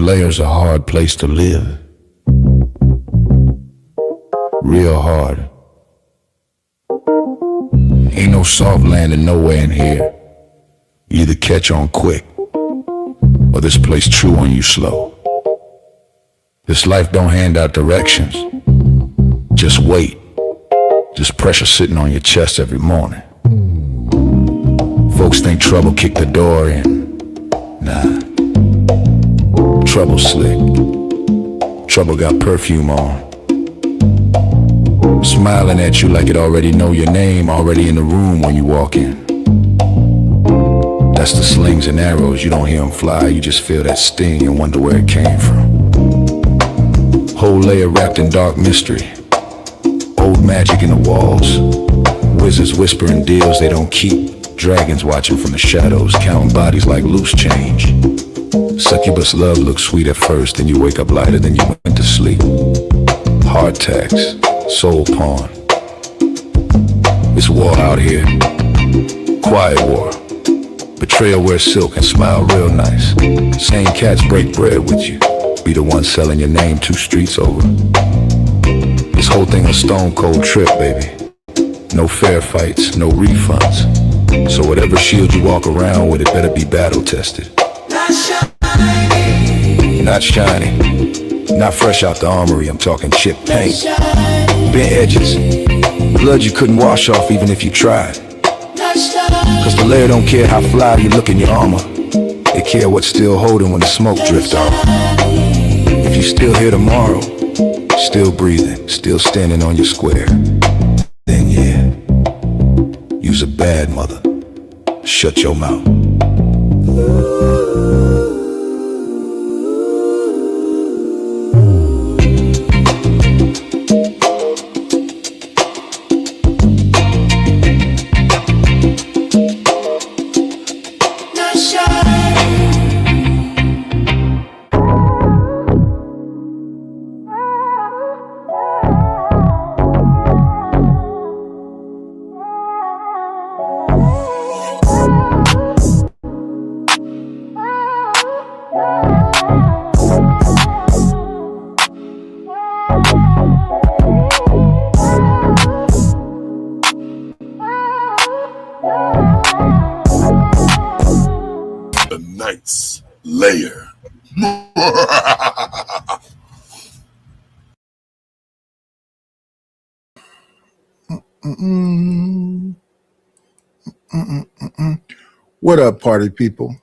Layer's a hard place to live. Real hard. Ain't no soft landing nowhere in here. You either catch on quick, or this place chew on you slow. This life don't hand out directions. Just wait. Just pressure sitting on your chest every morning. Folks think trouble kicked the door in. Nah. Trouble slick. Trouble got perfume on. Smiling at you like it already know your name, already in the room when you walk in. That's the slings and arrows, you don't hear them fly, you just feel that sting and wonder where it came from. Whole layer wrapped in dark mystery. Old magic in the walls. Wizards whispering deals they don't keep. Dragons watching from the shadows, counting bodies like loose change. Succubus love looks sweet at first, then you wake up lighter than you went to sleep. Hard tax, soul pawn. It's war out here. Quiet war. Betrayal wear silk and smile real nice. Same cats break bread with you. Be the one selling your name 2 streets over. This whole thing a stone cold trip, baby. No fair fights, no refunds. So whatever shield you walk around with, it better be battle tested. Not shiny. Not shiny. Not fresh out the armory, I'm talking chip paint. Bent edges. Blood you couldn't wash off even if you tried. Cause the layer don't care how fly you look in your armor. They care what's still holding when the smoke drifts off. If you still here tomorrow, still breathing, still standing on your square, then yeah, you's a bad mother. Shut your mouth. Layer. What up, party people?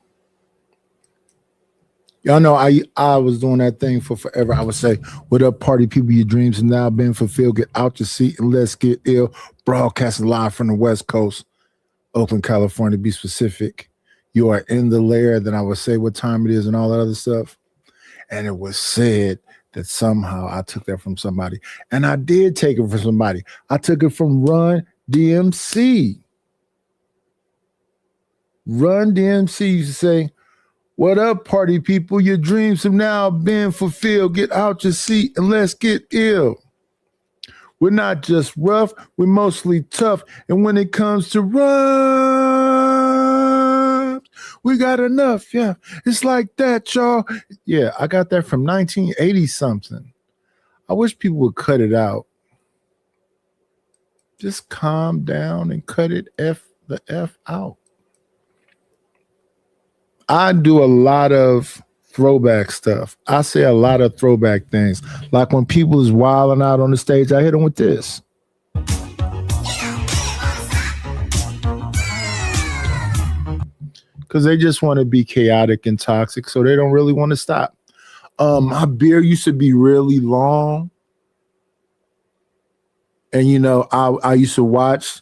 Y'all know I was doing that thing for forever. I would say, what up, party people? Your dreams have now been fulfilled. Get out your seat and let's get ill. Broadcasting live from the West Coast, Oakland, California, to be specific. You are in the layer. Then I would say what time it is and all that other stuff. And it was said that somehow I took that from somebody. And I did take it from somebody. I took it from Run DMC. Run DMC used to say, what up, party people? Your dreams have now been fulfilled. Get out your seat and let's get ill. We're not just rough, we're mostly tough. And when it comes to rhymes, we got enough. Yeah, it's like that, y'all. Yeah, I got that from 1980 something. I wish people would cut it out. Just calm down and cut it the F out. I do a lot of throwback stuff. I say a lot of throwback things. Like when people is wilding out on the stage, I hit them with this. Because they just want to be chaotic and toxic, so they don't really want to stop. My beard used to be really long. And, you know, I used to watch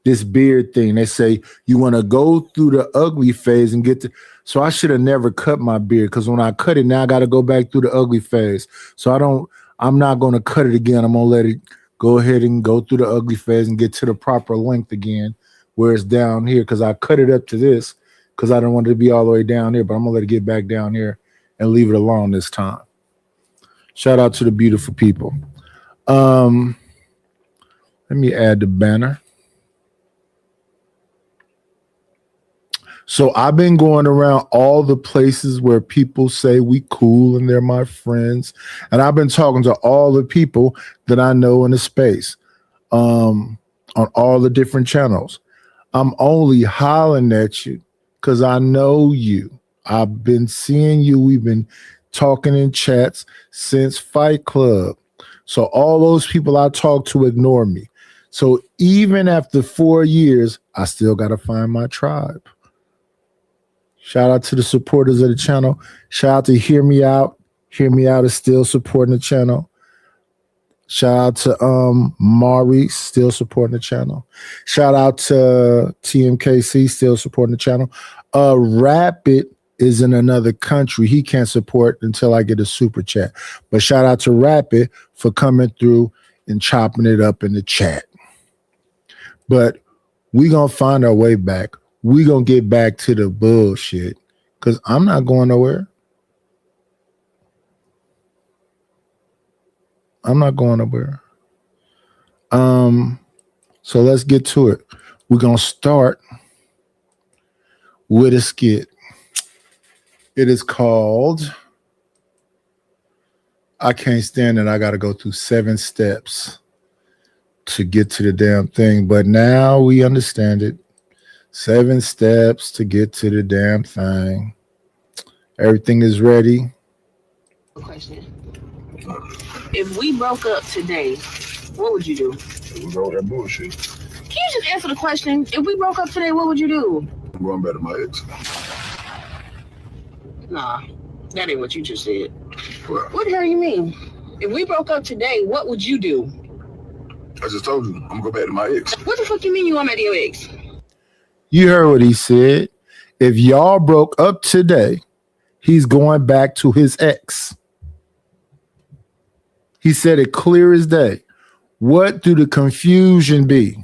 this beard thing. They say you want to go through the ugly phase and get to. So I should have never cut my beard, because when I cut it, now I got to go back through the ugly phase. So I'm not going to cut it again. I'm going to let it go ahead and go through the ugly phase and get to the proper length again, where it's down here, because I cut it up to this because I don't want it to be all the way down here, but I'm going to let it get back down here and leave it alone this time. Shout out to the beautiful people. Let me add the banner. So I've been going around all the places where people say we cool and they're my friends. And I've been talking to all the people that I know in the space on all the different channels. I'm only hollering at you because I know you. I've been seeing you. We've been talking in chats since Fight Club. So all those people I talk to ignore me. So even after 4 years, I still got to find my tribe. Shout out to the supporters of the channel. Shout out to Hear Me Out. Hear Me Out is still supporting the channel. Shout out to Mari, still supporting the channel. Shout out to TMKC, still supporting the channel. Rapid is in another country. He can't support until I get a super chat. But shout out to Rapid for coming through and chopping it up in the chat. But we gonna find our way back. We gonna get back to the bullshit because I'm not going nowhere. I'm not going nowhere. So let's get to it. We're gonna start with a skit. It is called I Can't Stand It. I gotta go through 7 steps to get to the damn thing. But now we understand it. 7 steps to get to the damn thing. Everything is ready. Question. If we broke up today, what would you do? We go that bullshit. Can you just answer the question? If we broke up today, what would you do? I'm going back to my ex. Nah, that ain't what you just said. Well, What the hell you mean? If we broke up today, what would you do? I just told you, I'm gonna go back to my ex. What the fuck you mean you want to your ex? You heard what he said. If y'all broke up today, he's going back to his ex. He said it clear as day. What do the confusion be?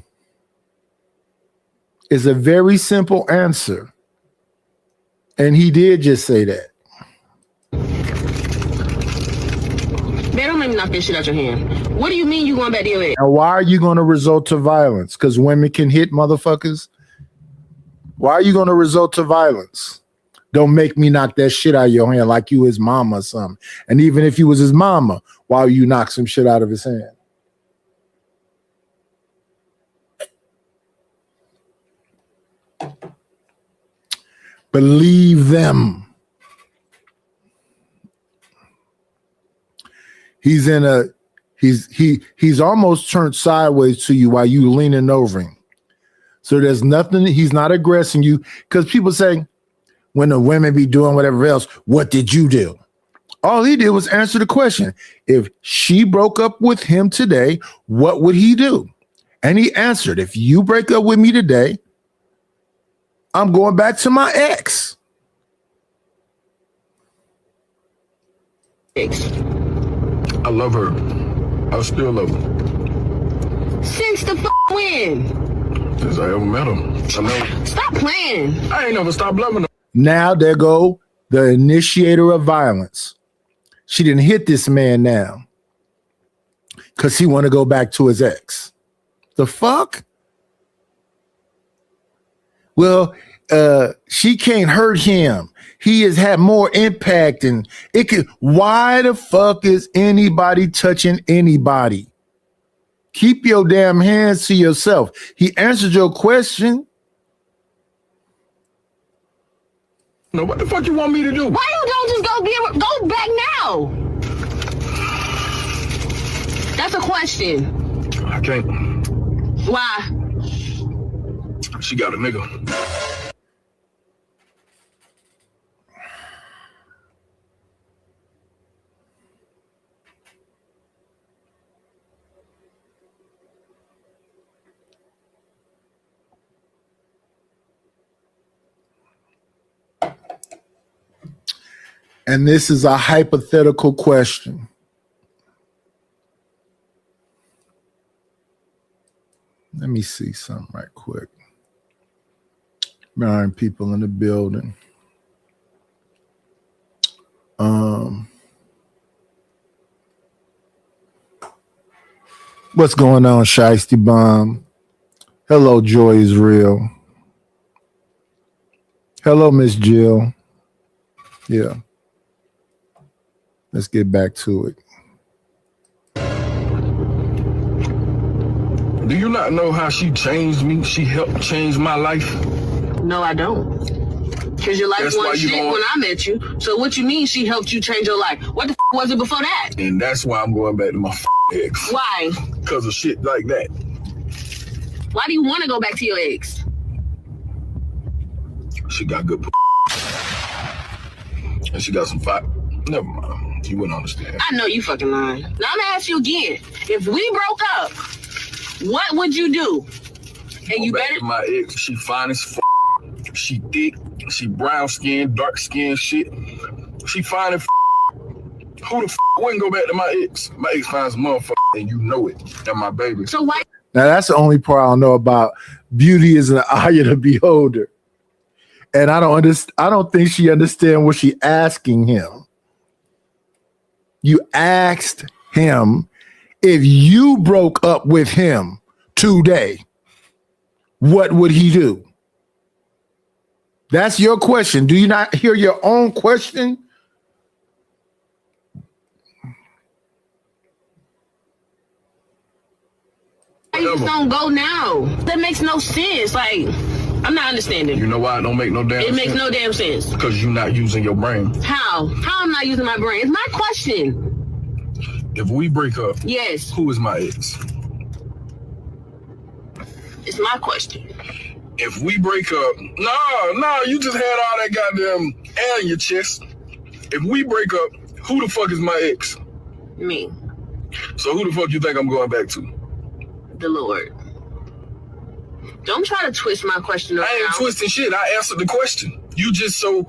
It's a very simple answer. And he did just say that. Man, don't make me knock this shit out your hand. What do you mean you going back to your ex? Now, why are you going to resort to violence? Because women can hit motherfuckers? Why are you going to resort to violence? Don't make me knock that shit out of your hand like you his mama or something. And even if you was his mama, why would you knock some shit out of his hand? Believe them. He's almost turned sideways to you while you leaning over him. So there's nothing, he's not aggressing you. Because people say, when the women be doing whatever else, what did you do? All he did was answer the question. If she broke up with him today, what would he do? And he answered, if you break up with me today, I'm going back to my ex. I love her. I still love her. Since the when? Since I ever met her. I know. Stop playing. I ain't never stopped loving her. Now there go the initiator of violence. She didn't hit this man now because he want to go back to his ex. The fuck? Well, she can't hurt him. He has had more impact and it could. Why the fuck is anybody touching anybody? Keep your damn hands to yourself. He answered your question. No, what the fuck you want me to do? Why you don't just go back now? That's a question. I can't. Why? She got a nigga. And this is a hypothetical question. Let me see something right quick. 9 people in the building. What's going on, Shiesty Bomb? Hello, Joy is real. Hello, Miss Jill. Yeah. Let's get back to it. Do you not know how she changed me? She helped change my life. No, I don't. Because your life That's why was you shit don't- when I met you. So what you mean she helped you change your life? What the was it before that? And that's why I'm going back to my ex. Why? Because of shit like that. Why do you want to go back to your ex? She got good and she got some fight. Never mind. You wouldn't understand. I know you fucking lying. Now I'm gonna ask you again. If we broke up, what would you do? And you Back better to my ex, she fine as f. She thick, she brown skin, dark skin shit. She fine as f. Who the f wouldn't go back to my ex? My ex finds motherfucker and you know it. And my baby. so why Now that's the only part I don't know about. Beauty is an eye of the beholder. And I don't think she understands what she asking him. You asked him if you broke up with him today, what would he do? That's your question. Do you not hear your own question? you just don't go now? That makes no sense. Like, I'm not understanding. You know why it don't make no damn It sense? makes no damn sense. Because you're not using your brain. How? How am I not using my brain? It's my question. If we break up, Yes, who is my ex? it's my question. If we break up, no, you just had all that goddamn air in your chest. If we break up, who the fuck is my ex? Me, So who the fuck you think I'm going back to? the Lord. Don't try to twist my question around. I ain't twisting shit. I answered the question. You just so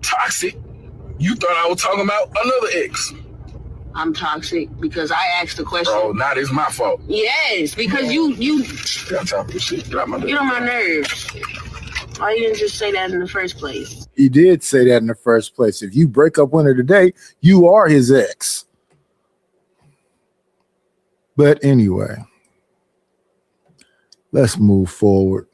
toxic. You thought I was talking about another ex. I'm toxic because I asked the question. Bro, now it's my fault. Yes, because you Got time for this shit. Get out my get on my nerves. Why you didn't just say that in the first place? He did say that in the first place. If you break up with her today, you are his ex. But anyway, let's move forward.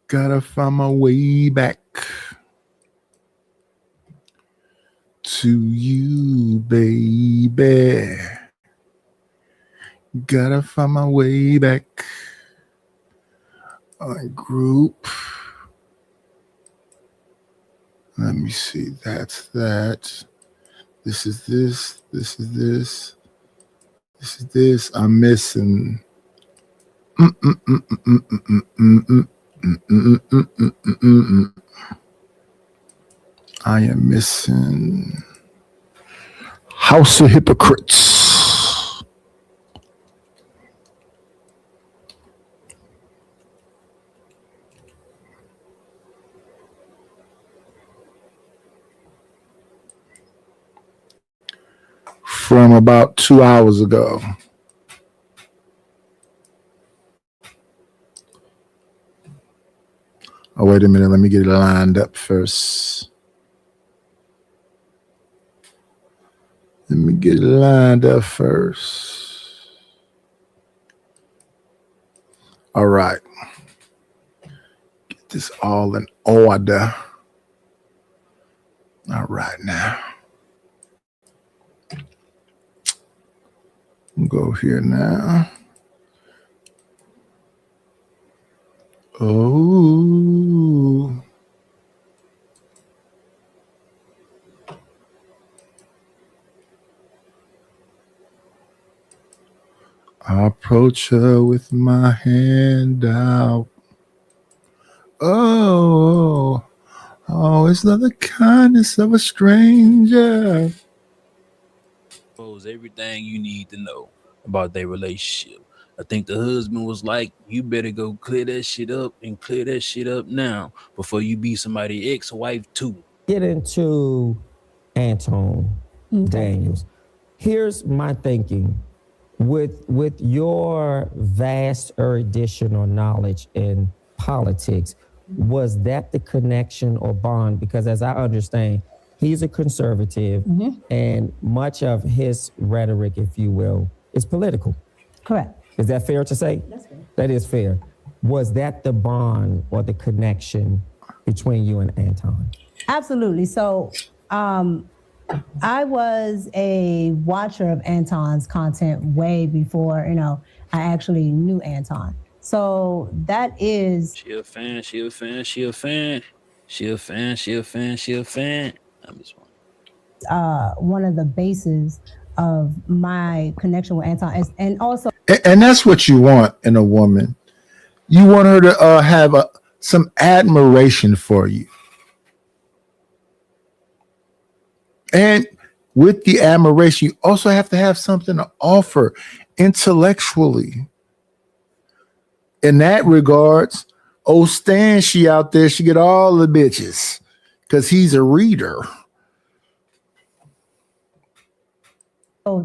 Gotta find my way back to you, baby. Gotta find my way back on group. Let me see. That's that. This is this. This is this. This is this. I'm missing. I am missing House of Hypocrites. From about 2 hours ago. Oh, wait a minute. Let me get it lined up first. Let me get it lined up first. All right. Get this all in order. All right now. Go here now. Oh. I approach her with my hand out. Oh, it's not the kindness of a stranger. Everything you need to know about their relationship. I think the husband was like, you better go clear that shit up and clear that shit up now before you be somebody's ex-wife too. Get into Anton Daniels. Here's my thinking. With your vast erudition or knowledge in politics, was that the connection or bond? Because as I understand, He's a conservative, and much of his rhetoric, if you will, is political. Correct. Is that fair to say? That's fair. That is fair. Was that the bond or the connection between you and Anton? Absolutely. So I was a watcher of Anton's content way before, I actually knew Anton. So that is She a fan. She a fan. She a fan. She a fan. She a fan. She a fan. I'm just wondering. one of the bases of my connection with Anton. And also, And that's what you want in a woman. You want her to have some admiration for you. And with the admiration, you also have to have something to offer intellectually. In that regards, old Stan, she out there, she get all the bitches because he's a reader.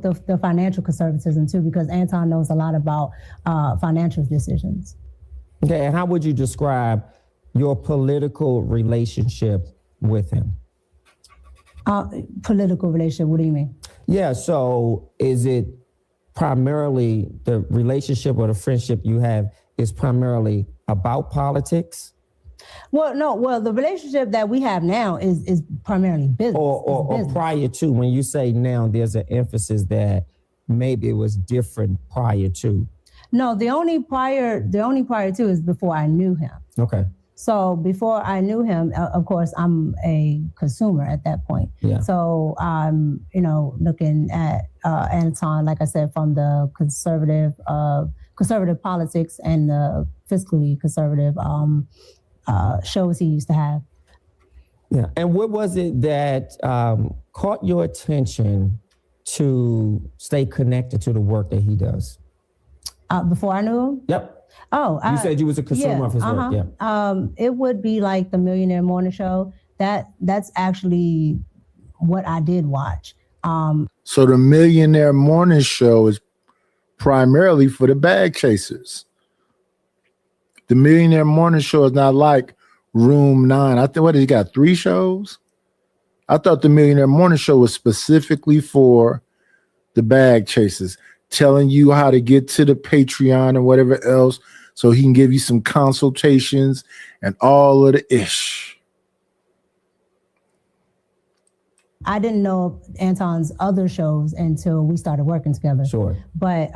the financial conservatism too, because Anton knows a lot about financial decisions. Okay, and how would you describe your political relationship with him? Political relationship, what do you mean? Yeah, so is it primarily the relationship or the friendship you have is primarily about politics? Well, no, the relationship that we have now is primarily business. Or business. prior to, when you say now, there's an emphasis that maybe it was different prior to. No, the only prior to is before I knew him. Okay. So before I knew him, of course, I'm a consumer at that point. Yeah. So I'm, looking at Anton, like I said, from the conservative politics and the fiscally conservative shows he used to have. Yeah. And what was it that caught your attention to stay connected to the work that he does? Before I knew him? Yep. Oh, You said you was a consumer of his work. Yeah. It would be like the Millionaire Morning Show. That's actually what I did watch. So the Millionaire Morning Show is primarily for the bag chasers. The Millionaire Morning Show is not like Room 9. I think, he got 3 shows? I thought the Millionaire Morning Show was specifically for the bag chasers, telling you how to get to the Patreon and whatever else so he can give you some consultations and all of the ish. I didn't know Anton's other shows until we started working together. Sure. But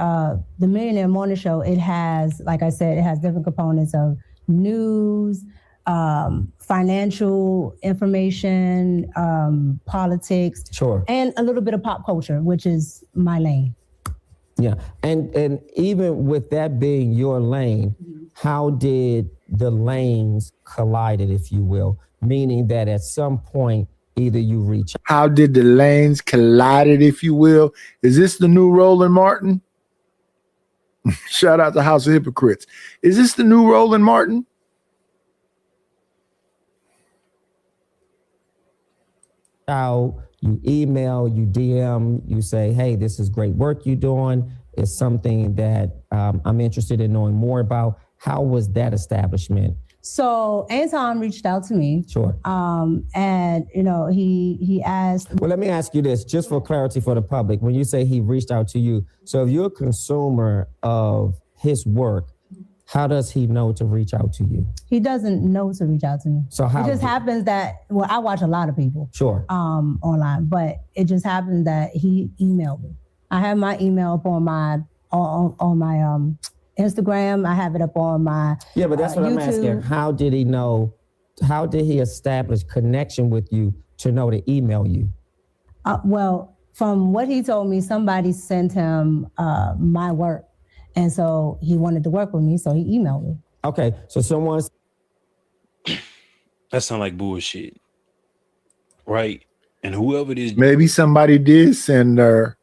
the Millionaire Morning Show, it has, like I said, it has different components of news, financial information, politics, Sure. and a little bit of pop culture, which is my lane. Yeah. And even with that being your lane, how did the lanes collided, if you will? Meaning that at some point, either you reach. How did the lanes collided, if you will? Is this the new Roland Martin? Shout out to House of Hypocrites. Is this the new Roland Martin? Out, you email, you DM, you say, hey, this is great work you're doing. It's something that I'm interested in knowing more about. How was that establishment? So Anton reached out to me. Sure. And he asked. Well, let me ask you this, just for clarity for the public. When you say he reached out to you, so if you're a consumer of his work, how does he know to reach out to you? He doesn't know to reach out to me. So how? It just happens that, I watch a lot of people. Sure. Online, but it just happened that he emailed me. I have my email up on my Instagram. I have it up on my Yeah, but that's what I'm YouTube. asking. How did he know? How did he establish connection with you to know to email you? Well, from what he told me, somebody sent him my work. And so he wanted to work with me, so he emailed me. Okay, so someone's. That sound like bullshit, right? And whoever this Maybe somebody did send her.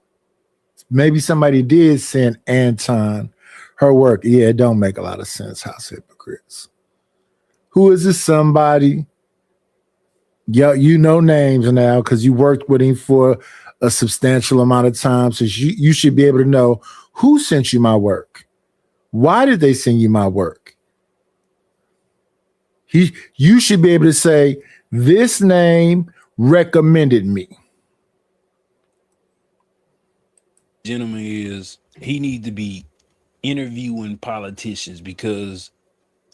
Maybe somebody did send Anton her work. Yeah, it don't make a lot of sense, House of Hypocrites. Who is this somebody? Yeah, you know names now because you worked with him for a substantial amount of time. So you should be able to know who sent you my work. Why did they send you my work? You should be able to say this name recommended me. Gentleman is he need to be interviewing politicians because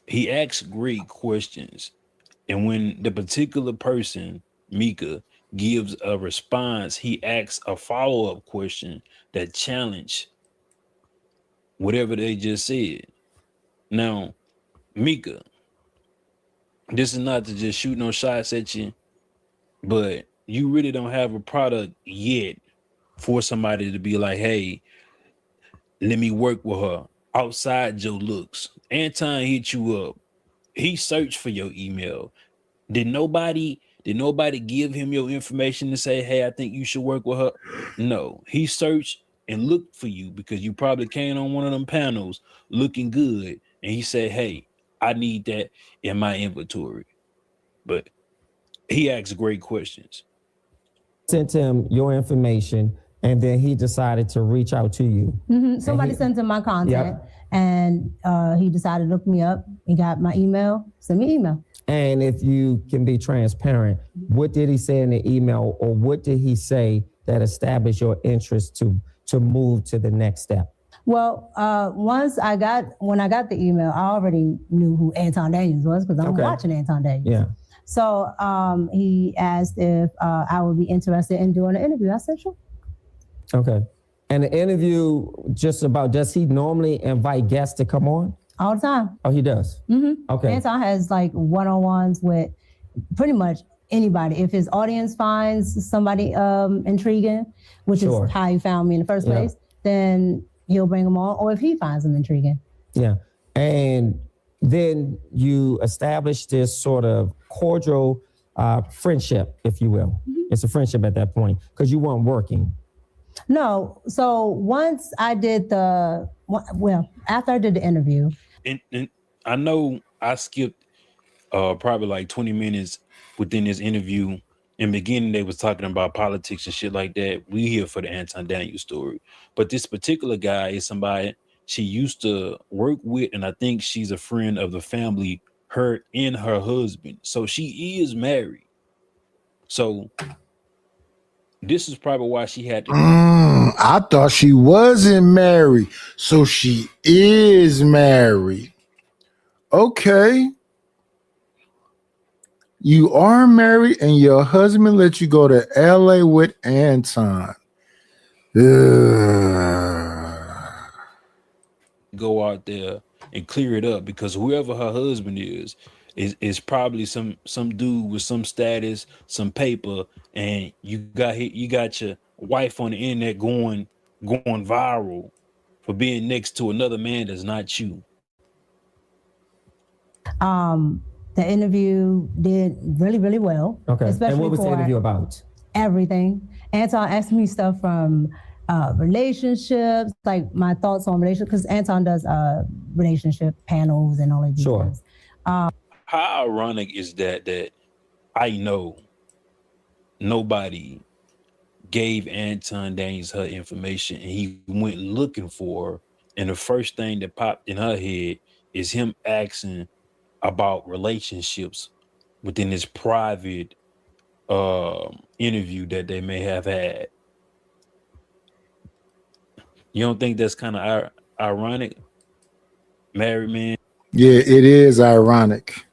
he asks great questions. And when the particular person, Mika, gives a response, he asks a follow-up question that challenge whatever they just said. Now, Mika, this is not to just shoot no shots at you, but you really don't have a product yet for somebody to be like, hey, let me work with her outside your looks. Anton hit you up. He searched for your email. Did nobody give him your information to say, hey, I think you should work with her? No, he searched and looked for you because you probably came on one of them panels looking good. And he said, hey, I need that in my inventory. But he asked great questions. Sent him your information, and then he decided to reach out to you. Somebody sent him my contact, and he decided to look me up. He got my email, send me email. And if you can be transparent, what did he say in the email, or what did he say that established your interest to move to the next step? Well, when I got the email, I already knew who Anton Daniels was because I'm watching Anton Daniels. Yeah. So he asked if I would be interested in doing an interview. I said, sure. Okay. And the interview, does he normally invite guests to come on? All the time. Oh, he does? Okay. Anton has like one-on-ones with pretty much anybody. If his audience finds somebody intriguing, which is how he found me in the first place, then he'll bring them on. Or if he finds them intriguing. Yeah. And then you establish this sort of cordial friendship, if you will. It's a friendship at that point because you weren't working. No. So once I did after I did the interview. And I know I skipped probably like 20 minutes within this interview. In the beginning, they was talking about politics and shit like that. We here for the Anton Daniels story. But this particular guy is somebody she used to work with, and I think she's a friend of the family, her and her husband. So she is married. So this is probably why she had to. I thought she wasn't married. So she is married. Okay. You are married and your husband let you go to LA with Anton. Go out there and clear it up because whoever her husband is probably some dude with some status, some paper, and you got your wife on the internet going viral for being next to another man that's not you. The interview did really, really well. Okay. Especially and what was the interview about? Everything. Anton asked me stuff from relationships, like my thoughts on relationships, because Anton does relationship panels and all of these things. How ironic is that I know nobody gave Anton Daniels her information and he went looking for her, and the first thing that popped in her head is him asking about relationships within this private interview that they may have had. You don't think that's kind of ironic, married man? Yeah, it is ironic.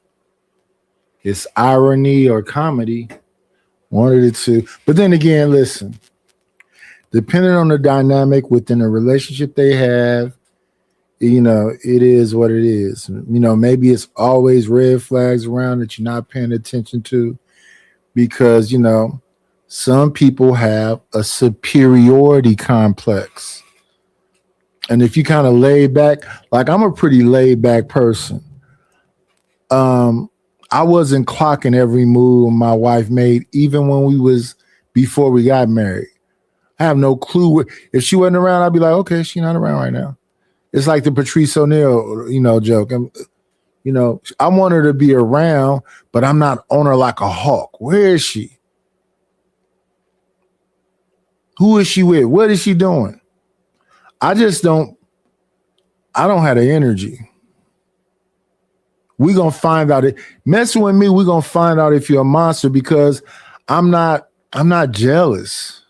It's irony or comedy, one of the two. But then again, listen, depending on the dynamic within the relationship they have, it is what it is. Maybe it's always red flags around that you're not paying attention to because, some people have a superiority complex. And if you kind of lay back, like I'm a pretty laid back person. I wasn't clocking every move my wife made, even before we got married. I have no clue. If she wasn't around, I'd be like, okay, she's not around right now. It's like the Patrice O'Neal, joke. I want her to be around, but I'm not on her like a hawk. Where is she? Who is she with? What is she doing? I don't have the energy. We're going to find out. Messing with me, we're going to find out if you're a monster because I'm not jealous.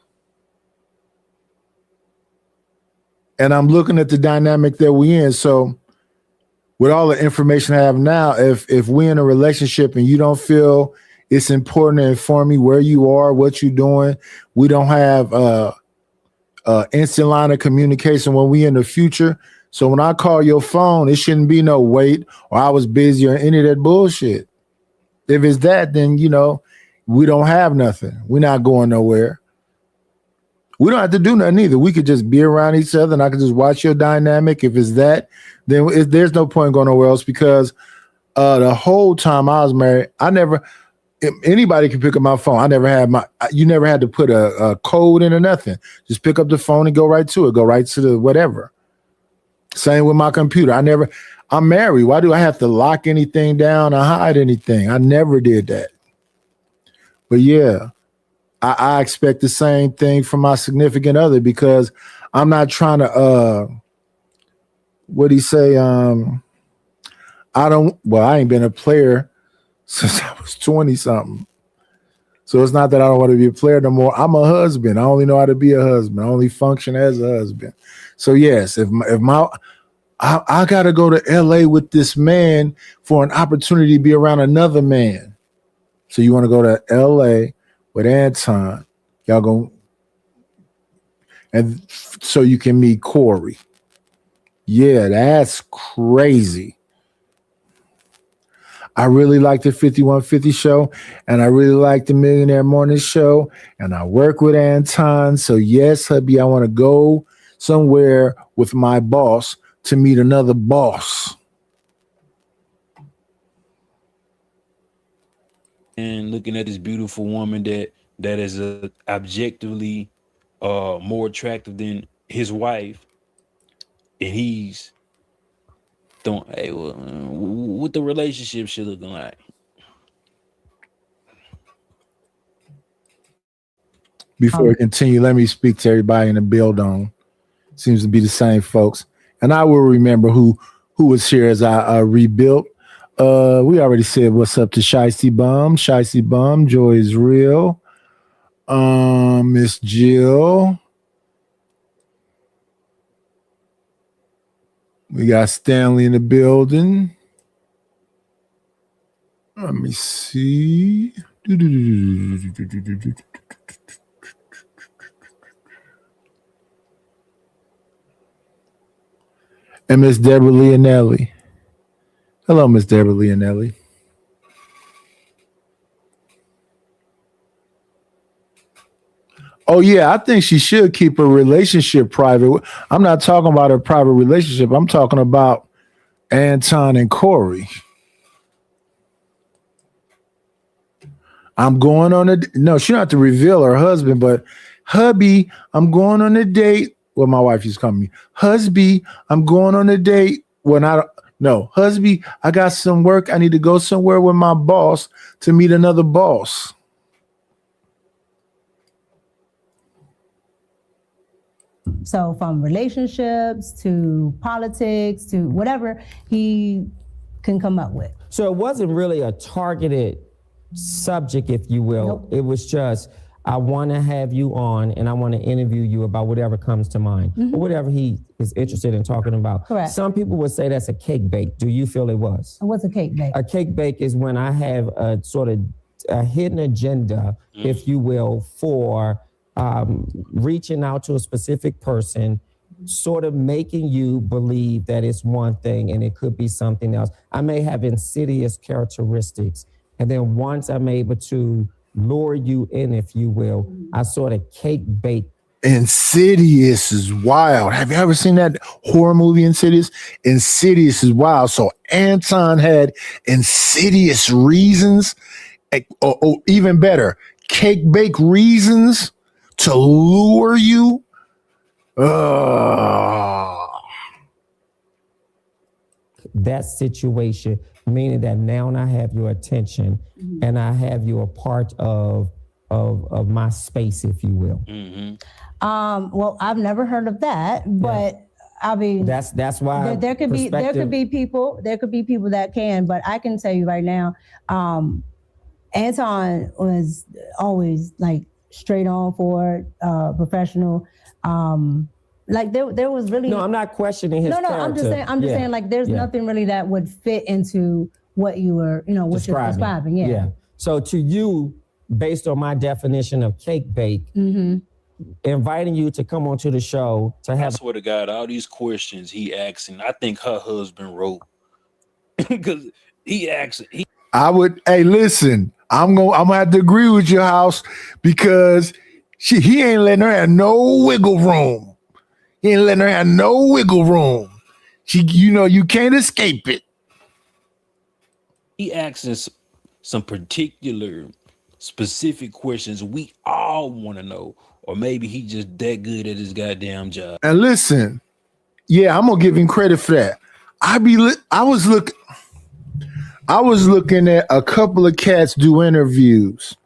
And I'm looking at the dynamic that we in. So with all the information I have now, if we in a relationship and you don't feel it's important to inform me where you are, what you're doing, we don't have instant line of communication when we in the future. So when I call your phone, it shouldn't be no wait or I was busy or any of that bullshit. If it's that, then, you know, we don't have nothing. We're not going nowhere. We don't have to do nothing either. We could just be around each other and I could just watch your dynamic. If it's that, then there's no point going nowhere else because the whole time I was married, anybody can pick up my phone. You never had to put a code in or nothing. Just pick up the phone and go right to it. Go right to the whatever. Same with my computer. I'm married. Why do I have to lock anything down or hide anything? I never did that. But yeah, I expect the same thing from my significant other because I'm not trying to, what'd he say? I ain't been a player since I was 20 something. So it's not that I don't want to be a player no more. I'm a husband. I only know how to be a husband. I only function as a husband. So yes, I got to go to LA with this man for an opportunity to be around another man. So you want to go to LA with Anton, y'all go, and so you can meet Corey. Yeah, that's crazy. I really like the 5150 show, and I really like the Millionaire Morning Show, and I work with Anton. So yes, hubby, I want to go somewhere with my boss to meet another boss. And looking at this beautiful woman that is objectively more attractive than his wife, and he's throwing, hey, well, what the relationship should looking like? Before we continue, let me speak to everybody in the building. Seems to be the same folks, and I will remember who was here as I rebuilt. We already said what's up to Shiesty Bum, Joy is real. Miss Jill. We got Stanley in the building. Let me see. And Miss Deborah Leonelli. Hello, Miss Deborah Leonelli. Oh, yeah, I think she should keep her relationship private. I'm not talking about her private relationship. I'm talking about Anton and Corey. I'm going on no, she don't have to reveal her husband, but hubby, I'm going on a date. Well, my wife used to call me husby. I'm going on a date No, husby, I got some work. I need to go somewhere with my boss to meet another boss. So from relationships to politics to whatever he can come up with. So it wasn't really a targeted subject, if you will. Nope. It was just, I want to have you on and I want to interview you about whatever comes to mind, or whatever he is interested in talking about. Correct. Some people would say that's a cake bake. Do you feel it was? What's a cake bake? A cake bake is when I have a sort of a hidden agenda, if you will, for reaching out to a specific person, sort of making you believe that it's one thing and it could be something else. I may have insidious characteristics. And then once I'm able to lure you in, if you will, I sort of cake bake. Insidious is wild. Have you ever seen that horror movie, Insidious? Insidious is wild. So Anton had insidious reasons, or even better, cake bake reasons to lure you. That situation, meaning that now I have your attention and I have you a part of my space, if you will. Well, I've never heard of that, but I mean, That's why there could be people that can, but I can tell you right now, Anton was always like straight on for it, professional. Like there was really No, I'm not questioning his character. I'm just saying like there's nothing really that would fit into what you were, what you're describing. Yeah. So to you, based on my definition of cake bake, inviting you to come onto the show to I have swear to God, all these questions he asking, I think her husband wrote because he asked. Hey, listen, I'm gonna have to agree with your house because he ain't letting her have no wiggle room. He ain't letting her have no wiggle room. You can't escape it. He asking some particular specific questions we all want to know, or maybe he just that good at his goddamn job. And listen, I'm gonna give him credit for that. I was looking at a couple of cats do interviews,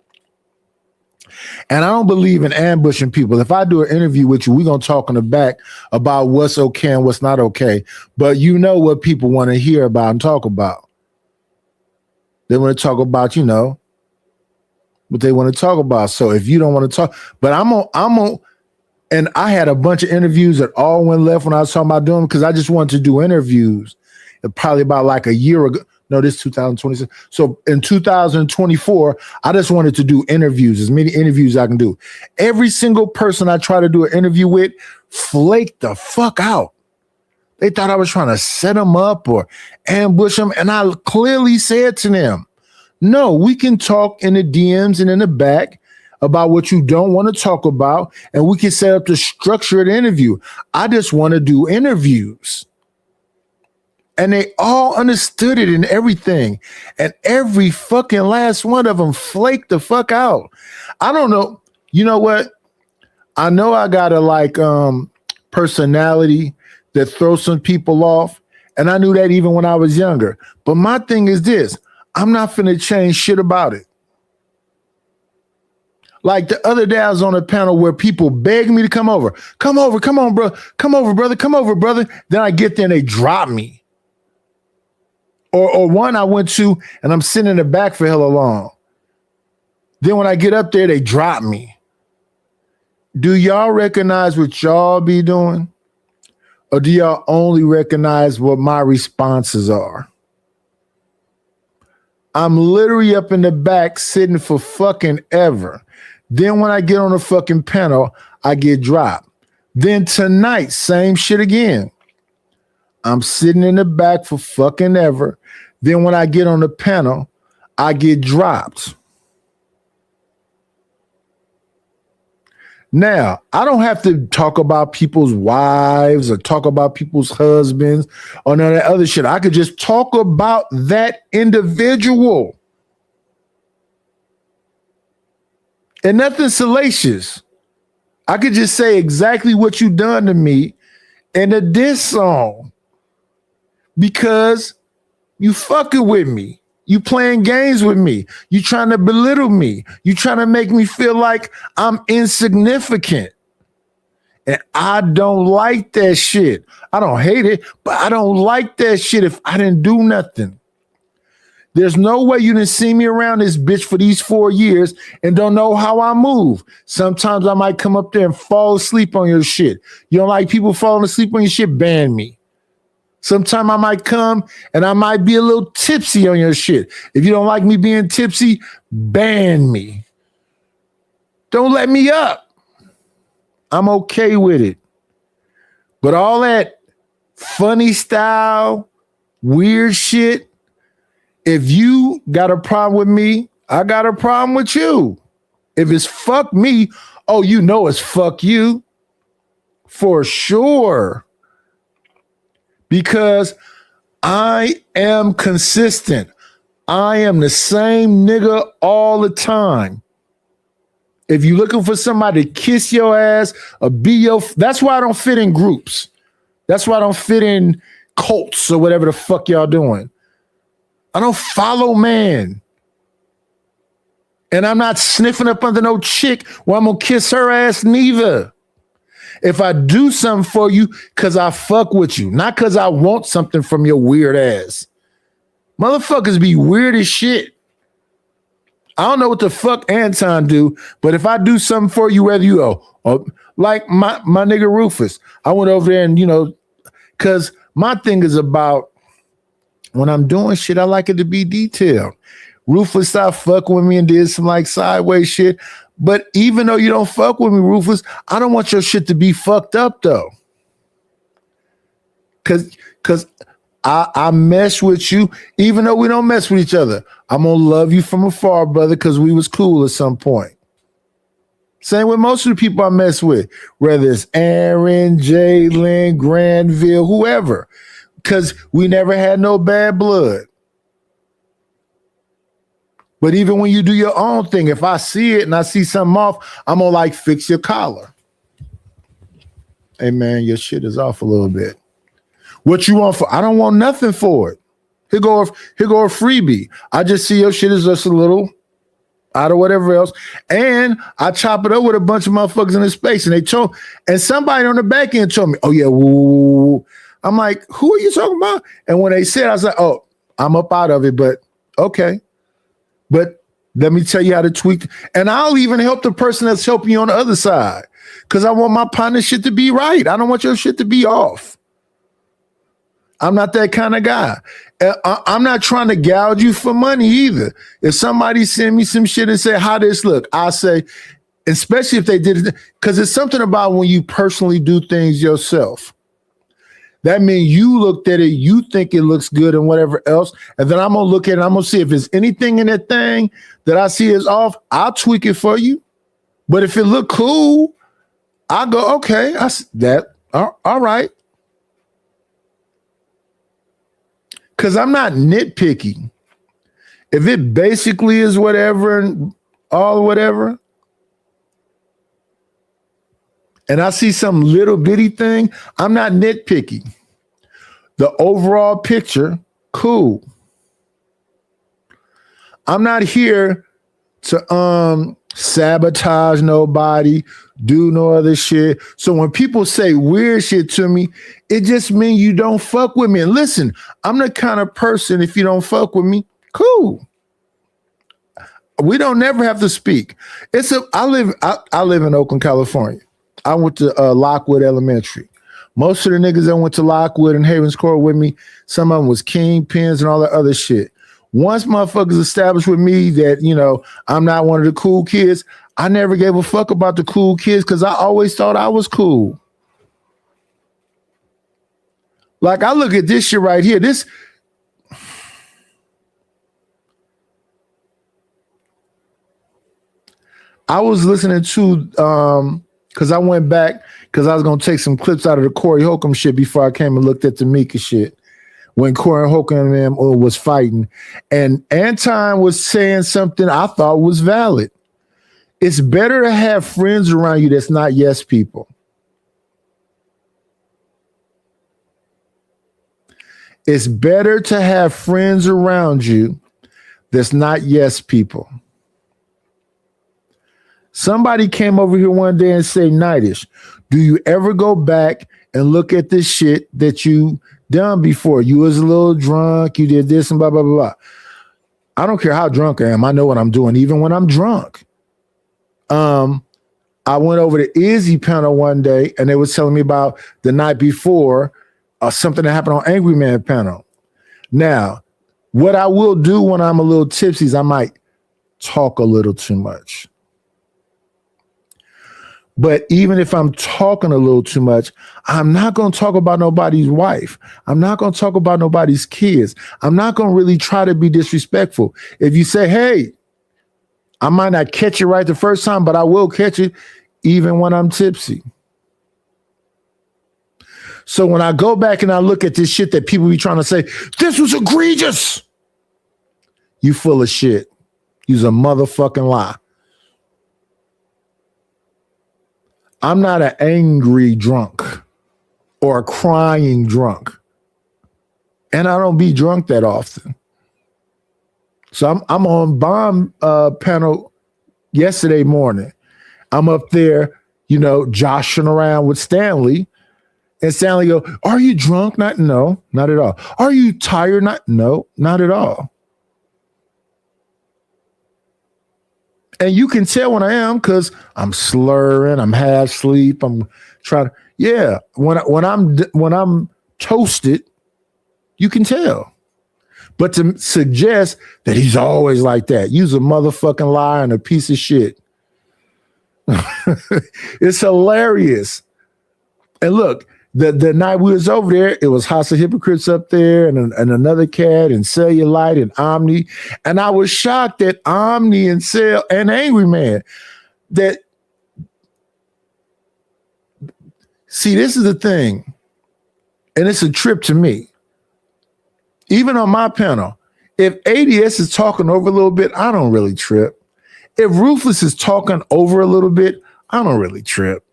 and I don't believe in ambushing people. If I do an interview with you, we're gonna talk in the back about what's okay and what's not okay. But you know what people want to hear about and talk about. They want to talk about, what they want to talk about. So if you don't want to talk, but I'm on, and I had a bunch of interviews that all went left when I was talking about doing because I just wanted to do interviews. Probably about like a year ago. No, this 2026. So in 2024, I just wanted to do interviews, as many interviews as I can do. Every single person I try to do an interview with flaked the fuck out. They thought I was trying to set them up or ambush them. And I clearly said to them, no, we can talk in the DMs and in the back about what you don't want to talk about. And we can set up the structured interview. I just want to do interviews. And they all understood it and everything. And every fucking last one of them flaked the fuck out. I don't know. You know what? I know I got a personality that throws some people off. And I knew that even when I was younger. But my thing is this. I'm not finna change shit about it. Like the other day I was on a panel where people begged me to come over. Come over, come on, bro. Come over, brother. Come over, brother. Then I get there and they drop me. Or one I went to and I'm sitting in the back for hella long. Then when I get up there, they drop me. Do y'all recognize what y'all be doing? Or do y'all only recognize what my responses are? I'm literally up in the back sitting for fucking ever. Then when I get on the fucking panel, I get dropped. Then tonight, same shit again. I'm sitting in the back for fucking ever. Then when I get on the panel, I get dropped. Now, I don't have to talk about people's wives or talk about people's husbands or none of that other shit. I could just talk about that individual. And nothing salacious. I could just say exactly what you done to me in a diss song. Because you fucking with me. You playing games with me. You trying to belittle me. You trying to make me feel like I'm insignificant. And I don't like that shit. I don't hate it, but I don't like that shit if I didn't do nothing. There's no way you didn't see me around this bitch for these 4 years and don't know how I move. Sometimes I might come up there and fall asleep on your shit. You don't like people falling asleep on your shit? Ban me. Sometime I might come and I might be a little tipsy on your shit. If you don't like me being tipsy, ban me. Don't let me up. I'm okay with it. But all that funny style, weird shit, if you got a problem with me, I got a problem with you. If it's fuck me, oh, you know it's fuck you. For sure. Because I am consistent. I am the same nigga all the time. If you're looking for somebody to kiss your ass or be your, that's why I don't fit in groups. That's why I don't fit in cults or whatever the fuck y'all doing. I don't follow man. And I'm not sniffing up under no chick where I'm gonna kiss her ass neither. If I do something for you, because I fuck with you, not because I want something from your weird ass. Motherfuckers be weird as shit. I don't know what the fuck Anton do, but if I do something for you, whether you like my nigga Rufus, I went over there and, you know, because my thing is about when I'm doing shit, I like it to be detailed. Rufus stopped fucking with me and did some like sideways shit. But even though you don't fuck with me, Rufus, I don't want your shit to be fucked up though. Cause I mess with you, even though we don't mess with each other. I'm gonna love you from afar, brother, because we was cool at some point. Same with most of the people I mess with, whether it's Aaron, Jalen, Granville, whoever, because we never had no bad blood. But even when you do your own thing, if I see it and I see something off, I'm gonna like fix your collar. Hey man, your shit is off a little bit. What you want for? I don't want nothing for it. Here go a freebie. I just see your shit is just a little out of whatever else, and I chop it up with a bunch of motherfuckers in the space, and they told, and somebody on the back end told me, "Oh yeah, woo." I'm like, "Who are you talking about?" And when they said, I was like, "Oh, I'm up out of it," but okay. But let me tell you how to tweak, and I'll even help the person that's helping you on the other side, because I want my partner shit to be right. I don't want your shit to be off. I'm not that kind of guy. I'm not trying to gouge you for money either. If somebody send me some shit and say, how this look, I'll say, especially if they did it, because it's something about when you personally do things yourself. That means you looked at it, you think it looks good and whatever else, and then I'm going to look at it, I'm going to see if there's anything in that thing that I see is off, I'll tweak it for you. But if it look cool, I'll go, okay, all right. Because I'm not nitpicky. If it basically is whatever and all whatever, and I see some little bitty thing, I'm not nitpicky. The overall picture, cool. I'm not here to sabotage nobody, do no other shit. So when people say weird shit to me, it just means you don't fuck with me. And listen, I'm the kind of person, if you don't fuck with me, cool. We don't never have to speak. I live in Oakland, California. I went to Lockwood Elementary. Most of the niggas that went to Lockwood and Havens Court with me, some of them was kingpins and all that other shit. Once motherfuckers established with me that, you know, I'm not one of the cool kids, I never gave a fuck about the cool kids because I always thought I was cool. Like, I look at this shit right here. I was listening to, because I went back, because I was going to take some clips out of the Corey Holcomb shit before I came and looked at the Mika shit. When Corey Holcomb and them was fighting. And Anton was saying something I thought was valid. It's better to have friends around you that's not yes people. It's better to have friends around you that's not yes people. Somebody came over here one day and said, Nightish, do you ever go back and look at this shit that you done before? You was a little drunk, you did this and blah, blah, blah, blah. I don't care how drunk I am. I know what I'm doing, even when I'm drunk. I went over to Izzy panel one day and they was telling me about the night before something that happened on Angry Man panel. Now, what I will do when I'm a little tipsy is I might talk a little too much. But even if I'm talking a little too much, I'm not going to talk about nobody's wife. I'm not going to talk about nobody's kids. I'm not going to really try to be disrespectful. If you say, hey, I might not catch it right the first time, but I will catch it even when I'm tipsy. So when I go back and I look at this shit that people be trying to say, this was egregious. You full of shit. You's a motherfucking lie. I'm not an angry drunk or a crying drunk. And I don't be drunk that often. So I'm on Bomb panel yesterday morning. I'm up there, you know, joshing around with Stanley. And Stanley go, are you drunk? No, not at all. Are you tired? No, not at all. And you can tell when I am because I'm slurring, I'm half asleep, I'm trying to, yeah. When I'm toasted, you can tell. But to suggest that he's always like that, you's a motherfucking liar and a piece of shit. It's hilarious. And look, the night we was over there, it was House of Hypocrites up there and another cat and Cellulite and Omni. And I was shocked that Omni and Cell and Angry Man, that, see, this is the thing. And it's a trip to me. Even on my panel, if ADS is talking over a little bit, I don't really trip. If Ruthless is talking over a little bit, I don't really trip.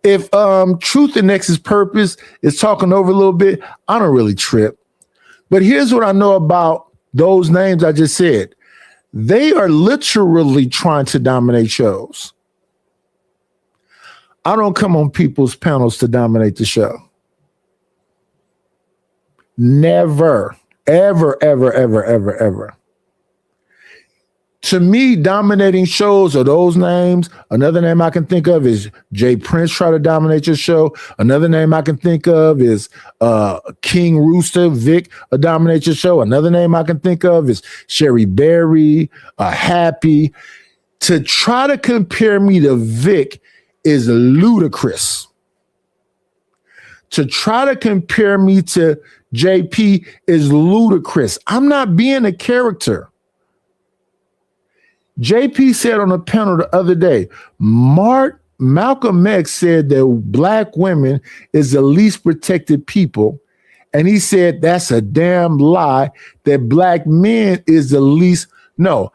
If Truth and Nexus Purpose is talking over a little bit, I don't really trip. But here's what I know about those names I just said. They are literally trying to dominate shows. I don't come on people's panels to dominate the show. Never, ever, ever, ever, ever, ever. To me, dominating shows are those names. Another name I can think of is Jay Prince try to dominate your show. Another name I can think of is King Rooster, Vic, dominate your show. Another name I can think of is Sherry Berry, Happy. To try to compare me to Vic is ludicrous. To try to compare me to JP is ludicrous. I'm not being a character. JP said on a panel the other day, Malcolm X said that black women is the least protected people. And he said that's a damn lie, that black men is the least. No,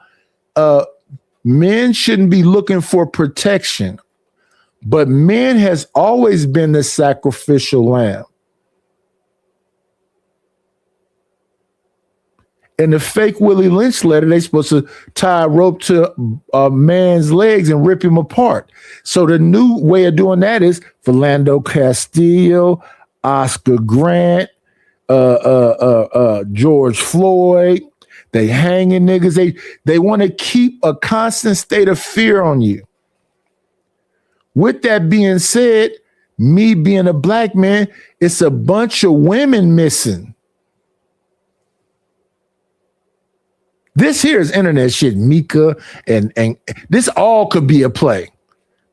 men shouldn't be looking for protection. But men has always been the sacrificial lamb. In the fake Willie Lynch letter, they supposed to tie a rope to a man's legs and rip him apart. So the new way of doing that is Philando Castillo, Oscar Grant, George Floyd. They hanging niggas. They want to keep a constant state of fear on you. With that being said, me being a black man, it's a bunch of women missing. This here is internet shit, Mika, and this all could be a play.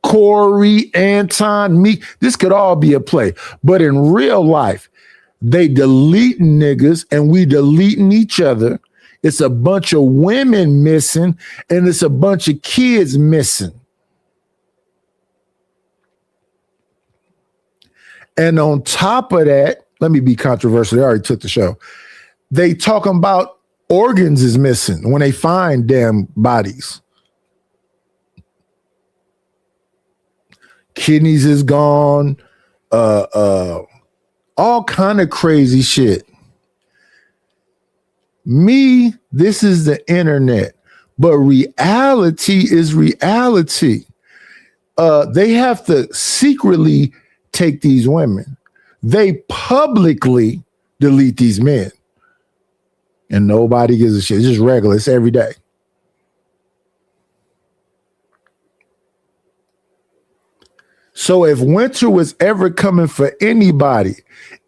Corey, Anton, Meek, this could all be a play. But in real life, they deleting niggas and we deleting each other. It's a bunch of women missing and it's a bunch of kids missing. And on top of that, let me be controversial. They already took the show. They talking about organs is missing when they find damn bodies. Kidneys is gone. All kind of crazy shit. Me, this is the internet, but reality is reality. They have to secretly take these women. They publicly delete these men. And nobody gives a shit. It's just regular. It's every day. So if winter was ever coming for anybody,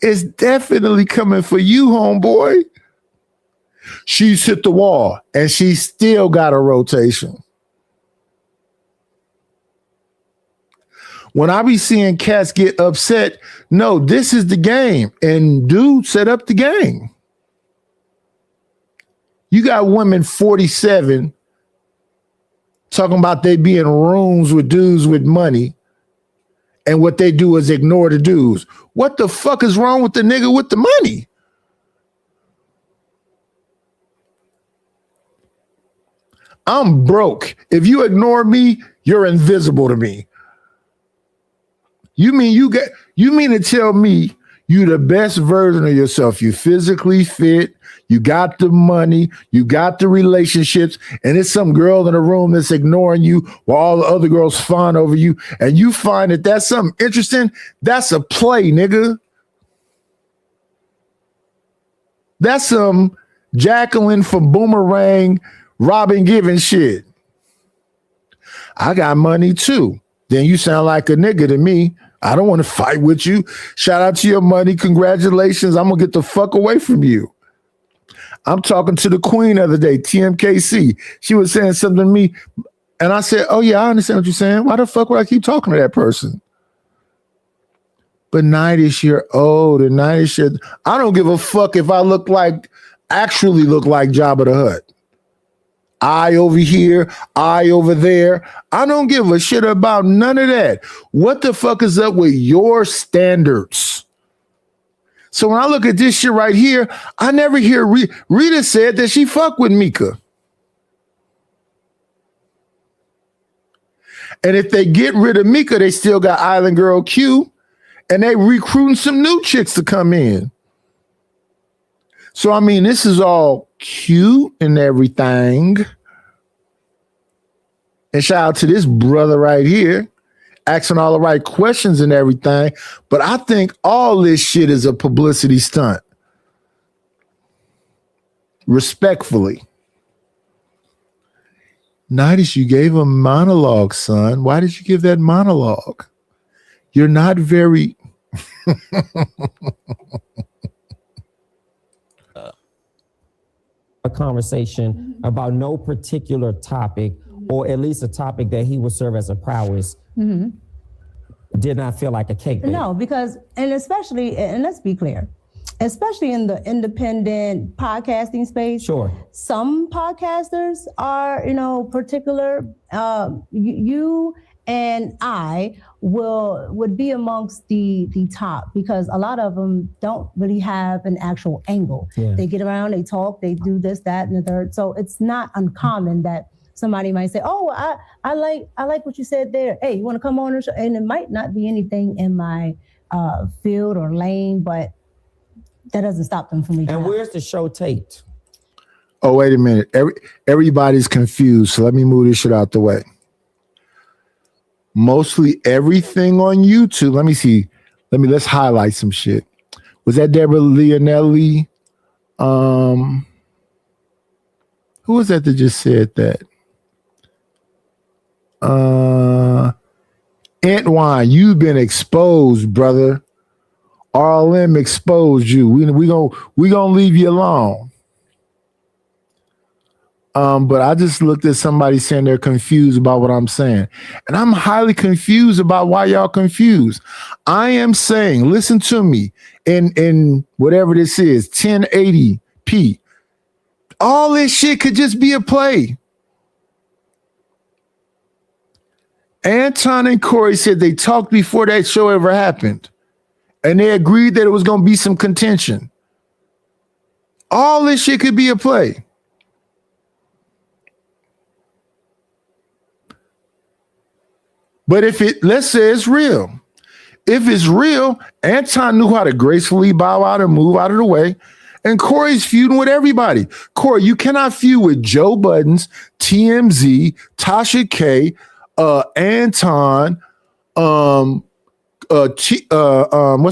it's definitely coming for you, homeboy. She's hit the wall and she still got a rotation. When I be seeing cats get upset, no, this is the game. And dude set up the game. You got women 47 talking about they be in rooms with dudes with money, and what they do is ignore the dudes. What the fuck is wrong with the nigga with the money? I'm broke. If you ignore me, you're invisible to me. You mean to tell me you the best version of yourself? You physically fit, you got the money, you got the relationships, and it's some girl in a room that's ignoring you while all the other girls fawn over you, and you find that that's something interesting. That's a play, nigga. That's some Jacqueline from Boomerang, Robin Givens shit. I got money too. Then you sound like a nigga to me. I don't want to fight with you. Shout out to your money. Congratulations. I'm going to get the fuck away from you. I'm talking to the queen the other day, TMKC. She was saying something to me. And I said, oh, yeah, I understand what you're saying. Why the fuck would I keep talking to that person? But 90-year-old and 90-year, I don't give a fuck if I actually look like Jabba the Hutt. Eye over here, eye over there. I don't give a shit about none of that. What the fuck is up with your standards? So when I look at this shit right here, I never hear Rita said that she fucked with Mika. And if they get rid of Mika, they still got Island Girl Q, and they recruiting some new chicks to come in. So, I mean, this is all cute and everything. And shout out to this brother right here, asking all the right questions and everything. But I think all this shit is a publicity stunt. Respectfully. Nidus, you gave a monologue, son. Why did you give that monologue? You're not very... a conversation about no particular topic, or at least a topic that he would serve as a prowess, did not feel like a cake bake. No, because, and especially, and let's be clear, especially in the independent podcasting space, Sure. some podcasters are, particular, you and I would be amongst the top, because a lot of them don't really have an actual angle. Yeah. They get around, they talk, they do this, that, and the third. So it's not uncommon that somebody might say, "Oh, I like what you said there. Hey, you want to come on?" And it might not be anything in my field or lane, but that doesn't stop them from reaching And out. where's the show taped? Oh, wait a minute. Everybody's confused. So let me move this shit out the way. Mostly everything on YouTube. Let me see. Let's highlight some shit. Was that Deborah Leonelli? Who was that just said that? Antwine, you've been exposed, brother. RLM exposed you. We gonna leave you alone. But I just looked at somebody saying they're confused about what I'm saying. And I'm highly confused about why y'all confused. I am saying, listen to me, in whatever this is, 1080p. All this shit could just be a play. Anton and Corey said they talked before that show ever happened. And they agreed that it was going to be some contention. All this shit could be a play. But let's say it's real. If it's real, Anton knew how to gracefully bow out and move out of the way. And Corey's feuding with everybody. Corey, you cannot feud with Joe Buttons, TMZ, Tasha K, Anton, what's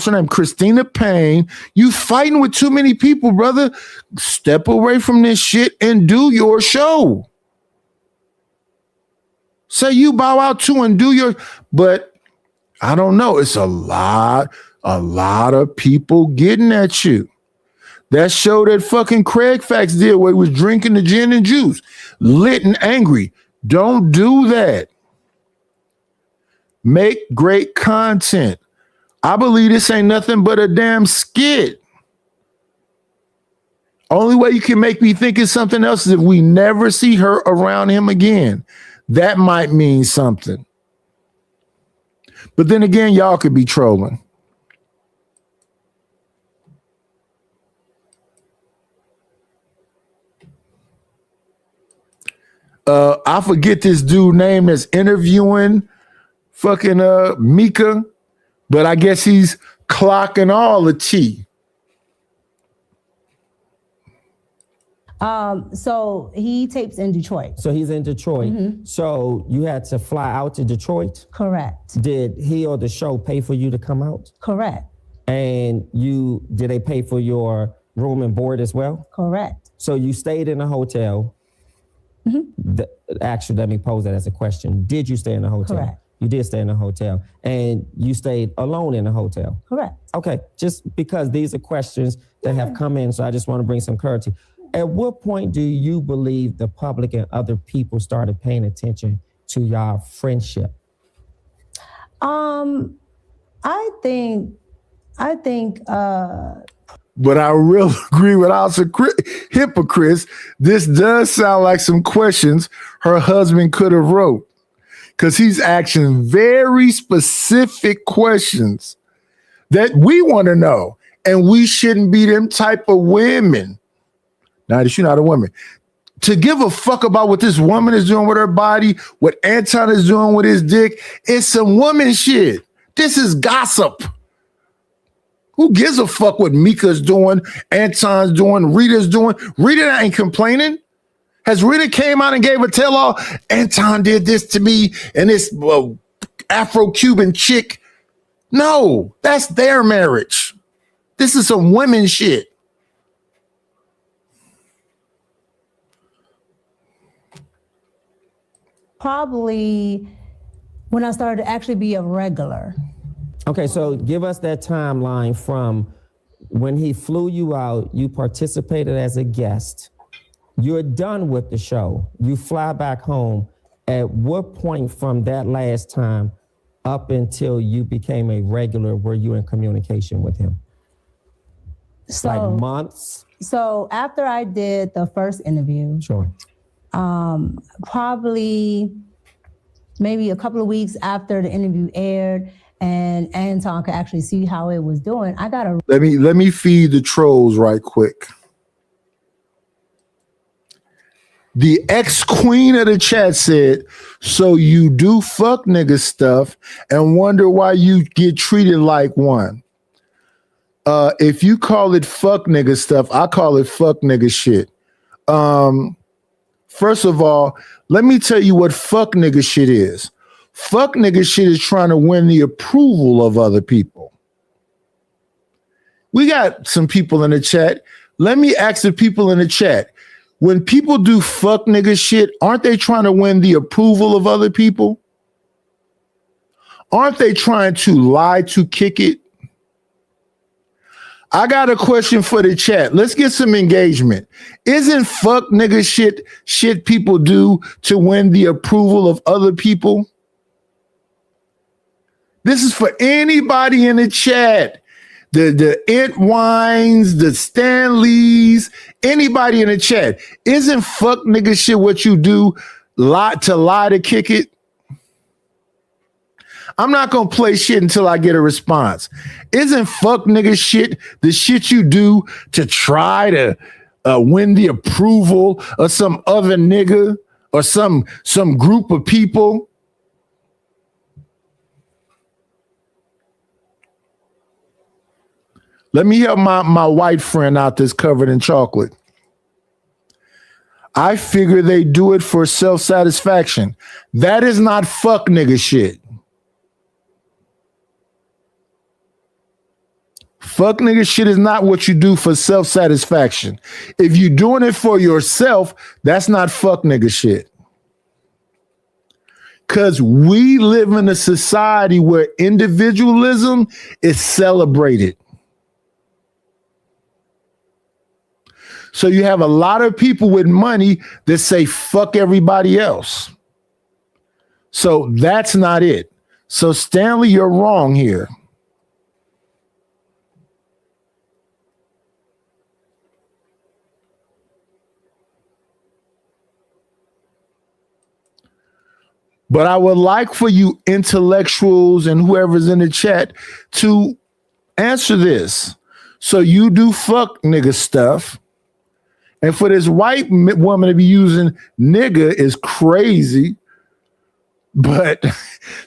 her name? Christina Payne. You fighting with too many people, brother. Step away from this shit and do your show. Say you bow out too and do your, but I don't know. It's a lot of people getting at you. That show that fucking Craig Fax did where he was drinking the gin and juice, lit and angry. Don't do that. Make great content. I believe this ain't nothing but a damn skit. Only way you can make me think it's something else is if we never see her around him again. That might mean something. But then again, y'all could be trolling. I forget this dude name that's interviewing fucking Mika, but I guess he's clocking all the tea. So he tapes in Detroit. So he's in Detroit. Mm-hmm. So you had to fly out to Detroit? Correct. Did he or the show pay for you to come out? Correct. And did they pay for your room and board as well? Correct. So you stayed in a hotel Actually, let me pose that as a question. Did you stay in a hotel? Correct. You did stay in a hotel. And you stayed alone in a hotel? Correct. Okay, just because these are questions that have come in, so I just want to bring some clarity. At what point do you believe the public and other people started paying attention to your friendship? I think But I really agree with our hypocrites. This does sound like some questions her husband could have wrote, because he's asking very specific questions that we want to know, and we shouldn't be them type of women. Now that you're not a woman, to give a fuck about what this woman is doing with her body, what Anton is doing with his dick, it's some woman shit. This is gossip. Who gives a fuck what Mika's doing, Anton's doing, Rita's doing? Rita ain't complaining. Has Rita came out and gave a tell-all? Anton did this to me and this Afro-Cuban chick. No, that's their marriage. This is some women shit. probably when I started to actually be a regular. Okay, so give us that timeline from when he flew you out, you participated as a guest, you're done with the show, you fly back home. At what point from that last time up until you became a regular were you in communication with him? So, like months? So after I did the first interview, Sure. Probably maybe a couple of weeks after the interview aired and Anton could actually see how it was doing, I got a Let me feed the trolls right quick. The ex-queen of the chat said, so you do fuck nigga stuff and wonder why you get treated like one. If you call it fuck nigga stuff, I call it fuck nigga shit. First of all, let me tell you what fuck nigga shit is. Fuck nigga shit is trying to win the approval of other people. We got some people in the chat. Let me ask the people in the chat. When people do fuck nigga shit, aren't they trying to win the approval of other people? Aren't they trying to lie to kick it? I got a question for the chat. Let's get some engagement. Isn't fuck nigga shit people do to win the approval of other people? This is for anybody in the chat. The Ent Wines, the Stanleys, anybody in the chat. Isn't fuck nigga shit what you do lie to kick it? I'm not going to play shit until I get a response. Isn't fuck nigga shit the shit you do to try to win the approval of some other nigga or some group of people? Let me help my white friend out that's covered in chocolate. I figure they do it for self-satisfaction. That is not fuck nigga shit. Fuck nigga shit is not what you do for self-satisfaction. If you're doing it for yourself, that's not fuck nigga shit. Because we live in a society where individualism is celebrated. So you have a lot of people with money that say fuck everybody else. So that's not it. So Stanley, you're wrong here. But I would like for you intellectuals and whoever's in the chat to answer this. So you do fuck nigga stuff. And for this white woman to be using nigga is crazy. But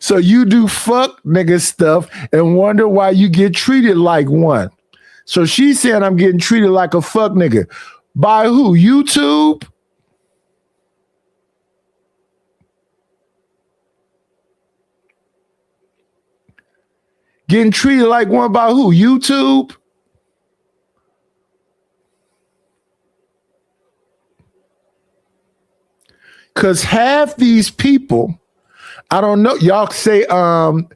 so you do fuck nigga stuff and wonder why you get treated like one. So she's saying I'm getting treated like a fuck nigga. By who? YouTube? Getting treated like one by who? YouTube? Because half these people, I don't know, y'all say Tariq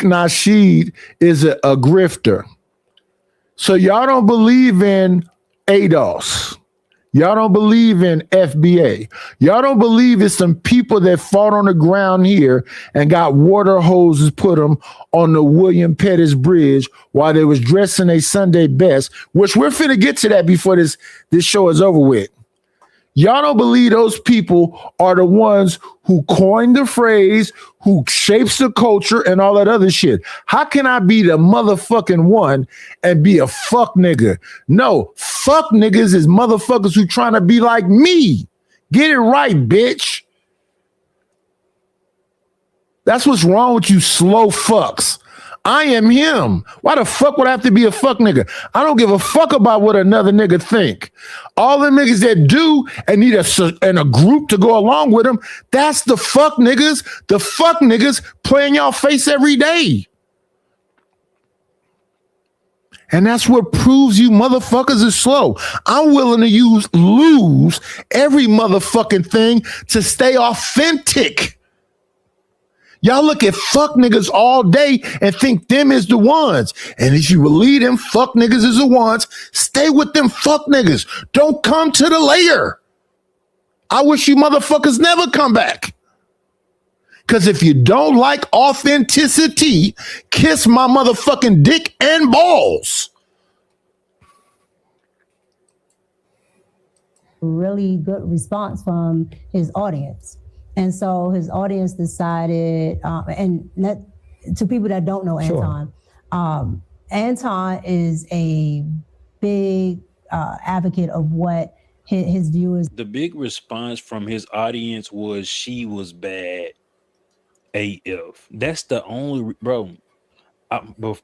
Nasheed is a grifter. So y'all don't believe in ADOS. Y'all don't believe in FBA. Y'all don't believe it's some people that fought on the ground here and got water hoses put them on the William Pettis Bridge while they was dressing a Sunday best, which we're finna get to that before this show is over with. Y'all don't believe those people are the ones who coined the phrase, who shapes the culture and all that other shit. How can I be the motherfucking one and be a fuck nigga? No, fuck niggas is motherfuckers who trying to be like me. Get it right, bitch. That's what's wrong with you slow fucks. I am him. Why the fuck would I have to be a fuck nigga? I don't give a fuck about what another nigga think. All the niggas that do and need a group to go along with them, that's the fuck niggas. The fuck niggas play in y'all face every day. And that's what proves you motherfuckers is slow. I'm willing to lose every motherfucking thing to stay authentic. Y'all look at fuck niggas all day and think them is the ones. And if you believe them fuck niggas is the ones, stay with them fuck niggas. Don't come to the layer. I wish you motherfuckers never come back. Because if you don't like authenticity, kiss my motherfucking dick and balls. Really good response from his audience. And so his audience decided, and that, to people that don't know Anton, Anton is a big advocate of what his viewers. The big response from his audience was she was bad AF. That's the only, bro.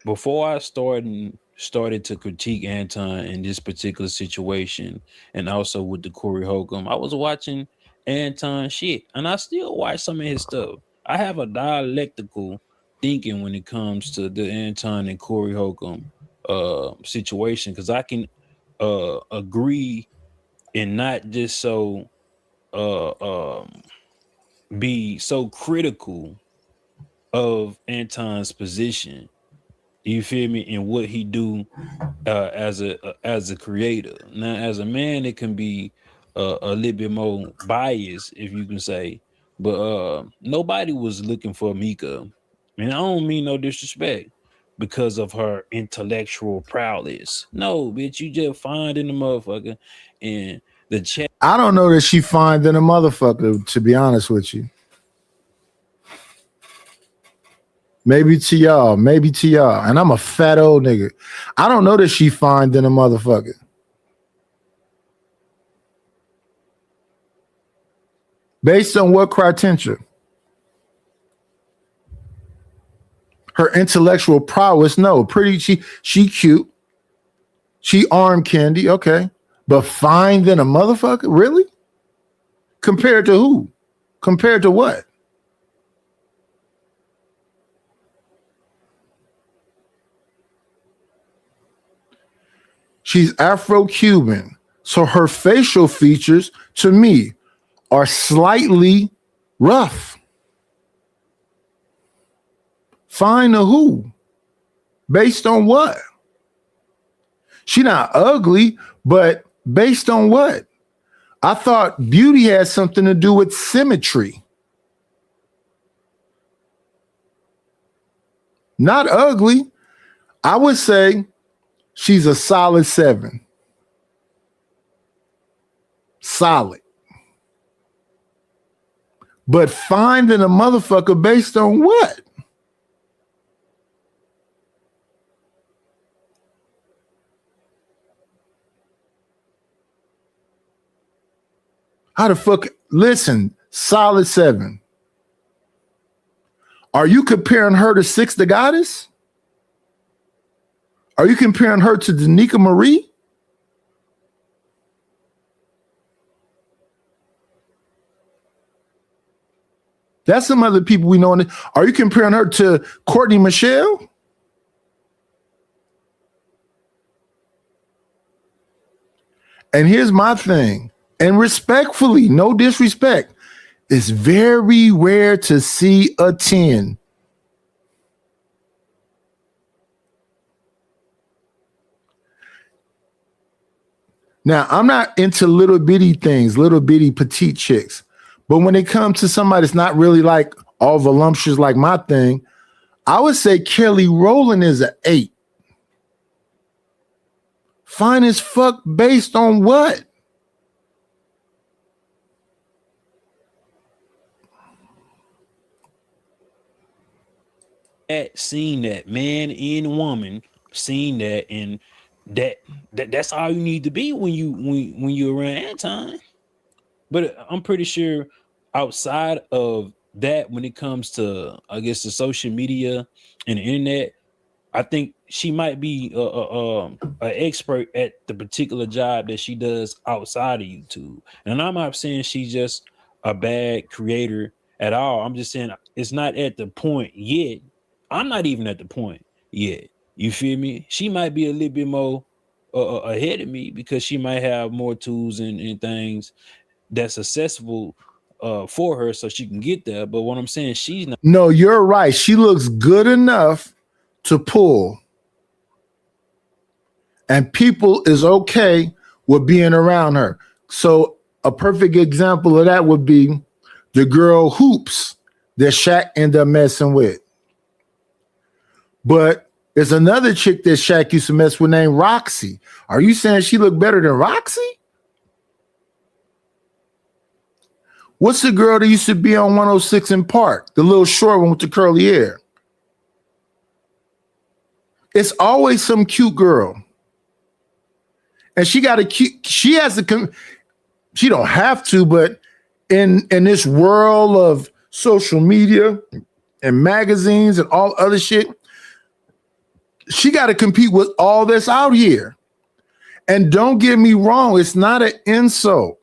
Before I started to critique Anton in this particular situation, and also with the Corey Holcomb, I was watching Anton shit, and I still watch some of his stuff. I have a dialectical thinking when it comes to the Anton and Corey Holcomb situation, because I can agree and not just so be so critical of Anton's position. You feel me? And what he do as a creator. Now, as a man, it can be a little bit more biased, if you can say, but nobody was looking for Mika. And I don't mean no disrespect because of her intellectual prowess. No, bitch, you just find in the motherfucker and the chat. I don't know that she fine than a motherfucker, to be honest with you. Maybe to y'all, and I'm a fat old nigga. I don't know that she fine than a motherfucker. Based on what criteria? Her intellectual prowess, no. Pretty, she cute. She arm candy, okay. But fine than a motherfucker? Really? Compared to who? Compared to what? She's Afro-Cuban, so her facial features, to me, are slightly rough. Fine to who? Based on what? She not ugly, but based on what? I thought beauty had something to do with symmetry. Not ugly. I would say she's a solid 7. Solid. But finding a motherfucker based on what? How the fuck? Listen, solid 7. Are you comparing her to Six the Goddess? Are you comparing her to Danica Marie? That's some other people we know. Are you comparing her to Courtney Michelle? And here's my thing, and respectfully, no disrespect, It's very rare to see a 10. Now, I'm not into little bitty things, little bitty petite chicks. But when it comes to somebody that's not really like all voluptuous like my thing, I would say Kelly Rowland is an 8. Fine as fuck based on what? Seeing that man and woman, seeing that, and that's all you need to be when you're around Anton. But I'm pretty sure outside of that, when it comes to, I guess, the social media and the internet, I think she might be an expert at the particular job that she does outside of YouTube. And I'm not saying she's just a bad creator at all. I'm just saying it's not at the point yet. I'm not even at the point yet. You feel me? She might be a little bit more ahead of me because she might have more tools and things that's accessible for her so she can get there. But what I'm saying, she's not. No, you're right. She looks good enough to pull. And people is okay with being around her. So a perfect example of that would be the girl Hoops that Shaq ended up messing with. But there's another chick that Shaq used to mess with named Roxy. Are you saying she looked better than Roxy? What's the girl that used to be on 106 in Park? The little short one with the curly hair. It's always some cute girl. And she got a cute, she has to, she don't have to, but in this world of social media and magazines and all other shit, she got to compete with all that's out here. And don't get me wrong, it's not an insult.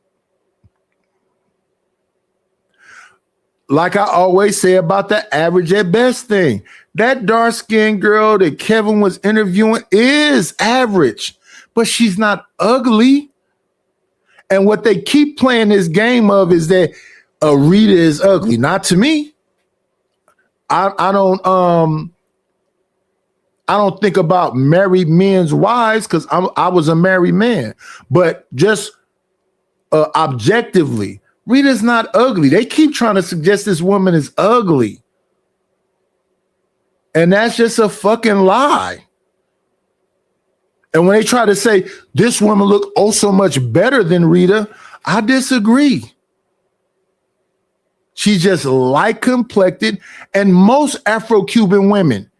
Like I always say about the average at best thing, that dark-skinned girl that Kevin was interviewing is average, but she's not ugly. And what they keep playing this game of is that Rita is ugly. Not to me. I don't think about married men's wives because I was a married man, but just objectively, Rita's not ugly. They keep trying to suggest this woman is ugly. And that's just a fucking lie. And when they try to say this woman look oh so much better than Rita, I disagree. She's just light complected, and most Afro-Cuban women,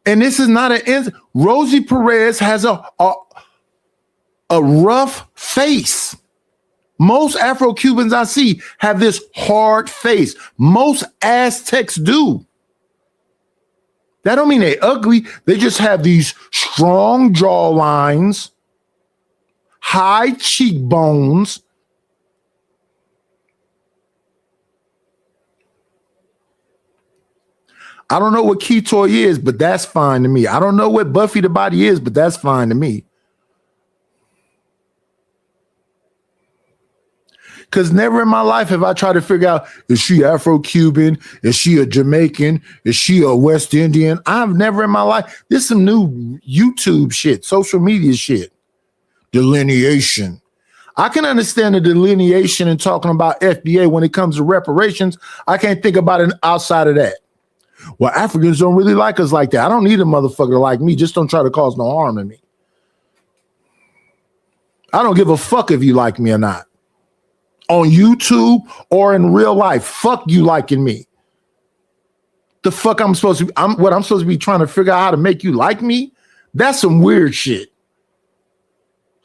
and this is not an Rosie Perez has a rough face. Most Afro-Cubans I see have this hard face. Most Aztecs do. That don't mean they're ugly. They just have these strong jaw lines, high cheekbones. I don't know what Ketoy is, but that's fine to me. I don't know what Buffy the Body is, but that's fine to me. Because never in my life have I tried to figure out, is she Afro-Cuban? Is she a Jamaican? Is she a West Indian? I've never in my life. This is some new YouTube shit, social media shit. Delineation. I can understand the delineation and talking about FBA when it comes to reparations. I can't think about it outside of that. Well, Africans don't really like us like that. I don't need a motherfucker like me. Just don't try to cause no harm to me. I don't give a fuck if you like me or not. On YouTube or in real life, fuck you liking me. The fuck I'm supposed to be, I'm supposed to be trying to figure out how to make you like me? That's some weird shit.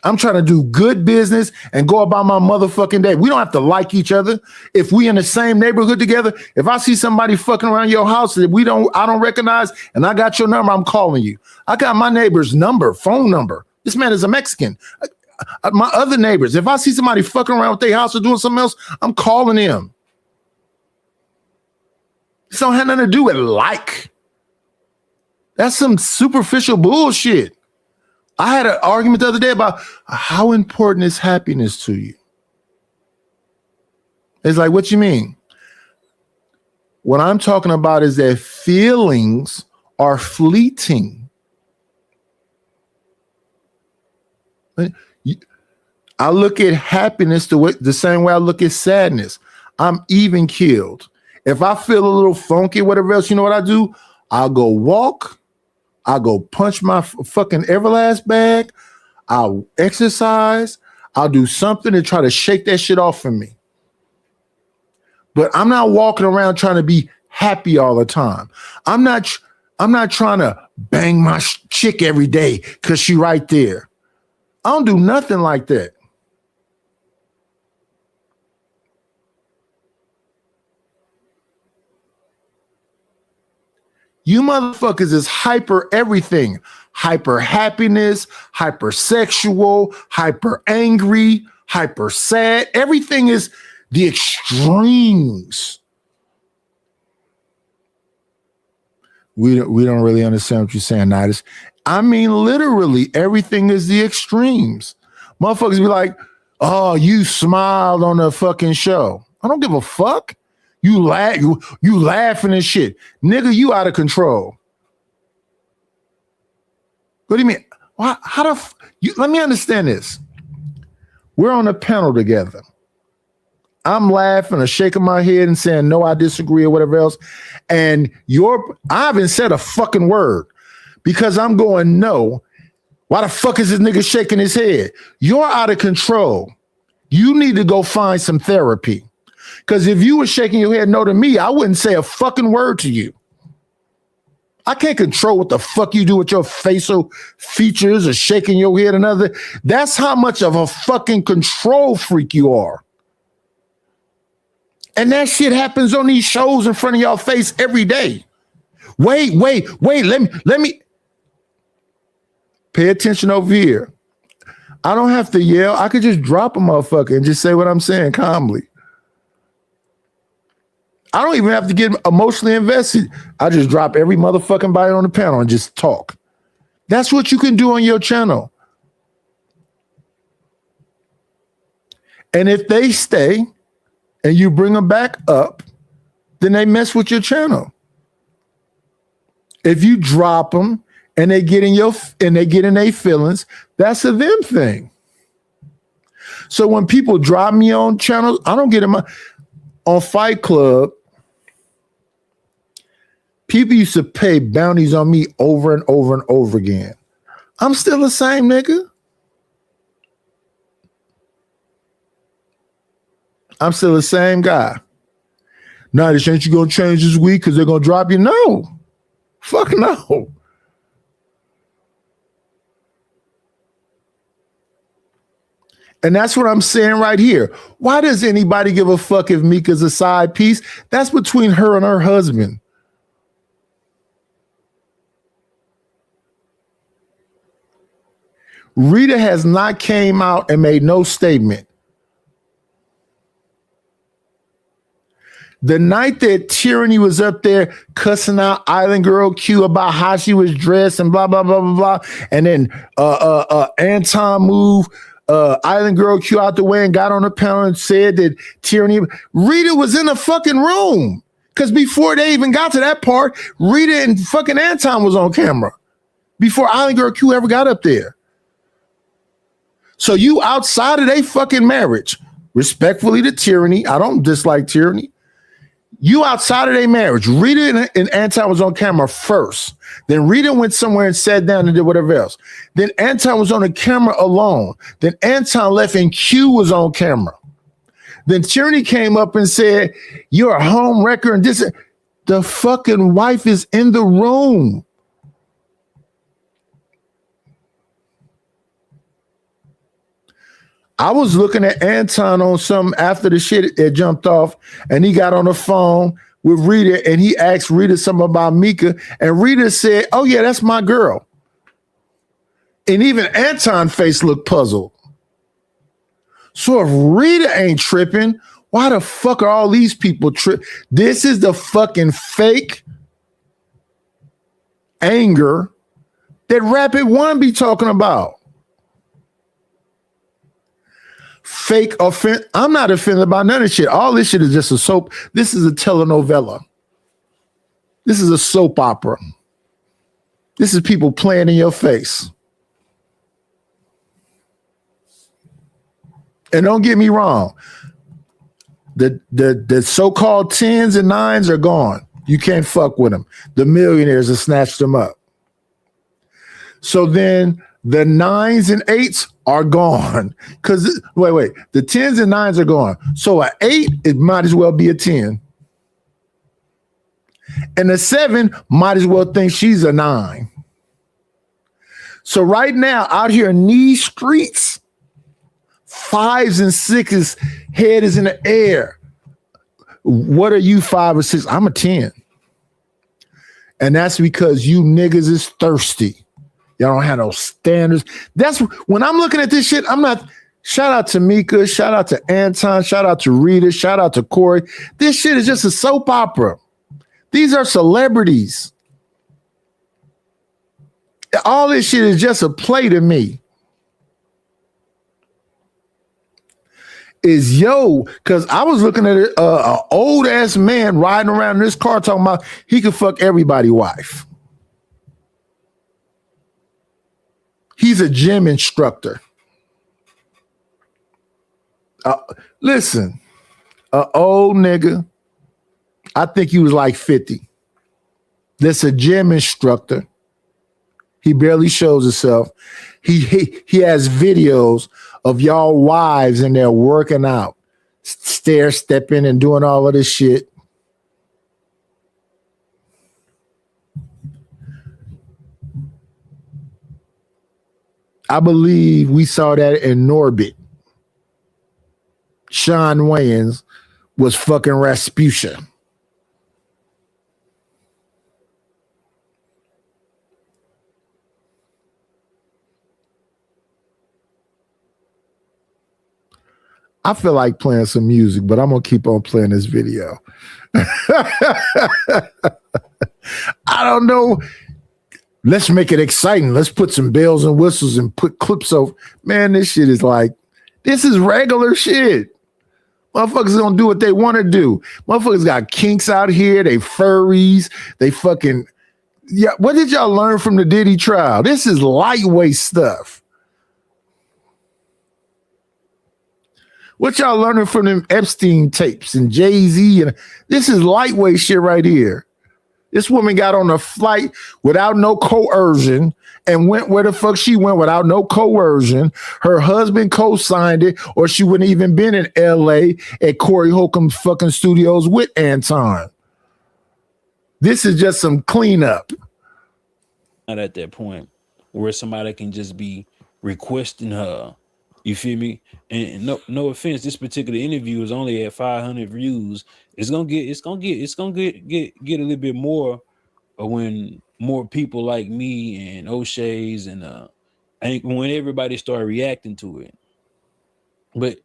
I'm trying to do good business and go about my motherfucking day. We don't have to like each other. If we in the same neighborhood together, if I see somebody fucking around your house that I don't recognize and I got your number, I'm calling you. I got my neighbor's number, phone number. This man is a Mexican. My other neighbors, if I see somebody fucking around with their house or doing something else, I'm calling them. This don't have nothing to do with like. That's some superficial bullshit. I had an argument the other day about how important is happiness to you. It's like, what you mean? What I'm talking about is that feelings are fleeting. I look at happiness the same way I look at sadness. I'm even keeled. If I feel a little funky, whatever else, you know what I do? I'll go walk. I'll go punch my fucking Everlast bag. I'll exercise. I'll do something to try to shake that shit off from me. But I'm not walking around trying to be happy all the time. I'm not trying to bang my chick every day because she right there. I don't do nothing like that. You motherfuckers is hyper everything. Hyper happiness, hypersexual, hyper angry, hyper sad. Everything is the extremes. We don't really understand what you're saying, Nidus. I mean, literally, everything is the extremes. Motherfuckers be like, oh, you smiled on the fucking show. I don't give a fuck. You laughing and shit. Nigga, you out of control. What do you mean? Let me understand this. We're on a panel together. I'm laughing or shaking my head and saying, no, I disagree or whatever else. And I haven't said a fucking word because I'm going, no. Why the fuck is this nigga shaking his head? You're out of control. You need to go find some therapy. Because if you were shaking your head no to me, I wouldn't say a fucking word to you. I can't control what the fuck you do with your facial features or shaking your head and other. That's how much of a fucking control freak you are. And that shit happens on these shows in front of y'all face every day. Wait, let me pay attention over here. I don't have to yell. I could just drop a motherfucker and just say what I'm saying calmly. I don't even have to get emotionally invested. I just drop every motherfucking body on the panel and just talk. That's what you can do on your channel. And if they stay and you bring them back up, then they mess with your channel. If you drop them and they get in their feelings, that's a them thing. So when people drop me on channels, I don't get in on Fight Club. People used to pay bounties on me over and over and over again. I'm still the same nigga. I'm still the same guy. Now, this ain't you gonna change this week because they're gonna drop you? No. Fuck no. And that's what I'm saying right here. Why does anybody give a fuck if Mika's a side piece? That's between her and her husband. Rita has not came out and made no statement. The night that Tyranny was up there cussing out Island Girl Q about how she was dressed and blah, blah, blah, blah, blah. And then Anton moved Island Girl Q out the way and got on the panel and said that Tyranny, Rita was in the fucking room. Because before they even got to that part, Rita and fucking Anton was on camera. Before Island Girl Q ever got up there. So you outside of their fucking marriage, respectfully to Tyranny, I don't dislike Tyranny. You outside of their marriage, Rita and Anton was on camera first. Then Rita went somewhere and sat down and did whatever else. Then Anton was on the camera alone. Then Anton left and Q was on camera. Then Tyranny came up and said, you're a home wrecker and this. The fucking wife is in the room. I was looking at Anton on something after the shit it jumped off, and he got on the phone with Rita, and he asked Rita something about Mika, and Rita said, oh yeah, that's my girl. And even Anton's face looked puzzled. So if Rita ain't tripping, why the fuck are all these people tripping? This is the fucking fake anger that Rapid One be talking about. Fake offense. I'm not offended by none of this shit. All this shit is just a soap. This is a telenovela. This is a soap opera. This is people playing in your face. And don't get me wrong. The so-called 10s and 9s are gone. You can't fuck with them. The millionaires have snatched them up. So then the 9s and 8s are gone. Because wait, the 10s and 9s are gone. So an 8, it might as well be a 10. And a 7 might as well think she's a 9. So right now, out here in these streets, 5s and 6s, head is in the air. What are you, 5 or 6? I'm a 10. And that's because you niggas is thirsty. Y'all don't have no standards. That's when I'm looking at this shit, I'm not. Shout out to Mika, shout out to Anton, shout out to Rita, shout out to Corey. This shit is just a soap opera. These are celebrities. All this shit is just a play to me. Is because I was looking at an old ass man riding around in this car talking about he could fuck everybody's wife. He's a gym instructor. Listen, an old nigga, I think he was like 50. That's a gym instructor. He barely shows himself. He has videos of y'all wives in there working out, stair stepping and doing all of this shit. I believe we saw that in Norbit. Sean Wayans was fucking Rasputia. I feel like playing some music, but I'm going to keep on playing this video. I don't know. Let's make it exciting. Let's put some bells and whistles and put clips over. Man, this shit is like, this is regular shit. Motherfuckers gonna do what they want to do. Motherfuckers got kinks out here. They furries. They fucking, yeah. What did y'all learn from the Diddy trial? This is lightweight stuff. What y'all learning from them Epstein tapes and Jay-Z? And this is lightweight shit right here. This woman got on a flight without no coercion and went where the fuck she went without no coercion. Her husband co-signed it, or she wouldn't even been in LA at Corey Holcomb's fucking studios with Anton. This is just some cleanup. Not at that point where somebody can just be requesting her. You feel me? And no offense, this particular interview is only at 500 views. It's gonna get a little bit more when more people like me and O'Shea's and when everybody start reacting to it. But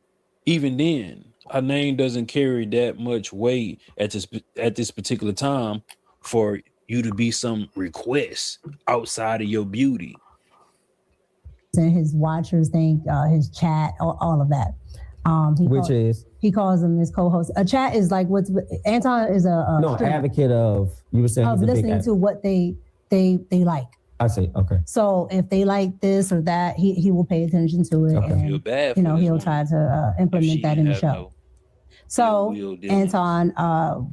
even then, her name doesn't carry that much weight at this particular time for you to be some request outside of your beauty. And his watchers think his chat, all of that. He calls them his co-host. A chat is like what's Anton is a advocate of, you were saying, of listening to what they like. I see. Okay. So if they like this or that, he will pay attention to it. Okay. And, Feel bad for he'll try to implement that in the show. So Anton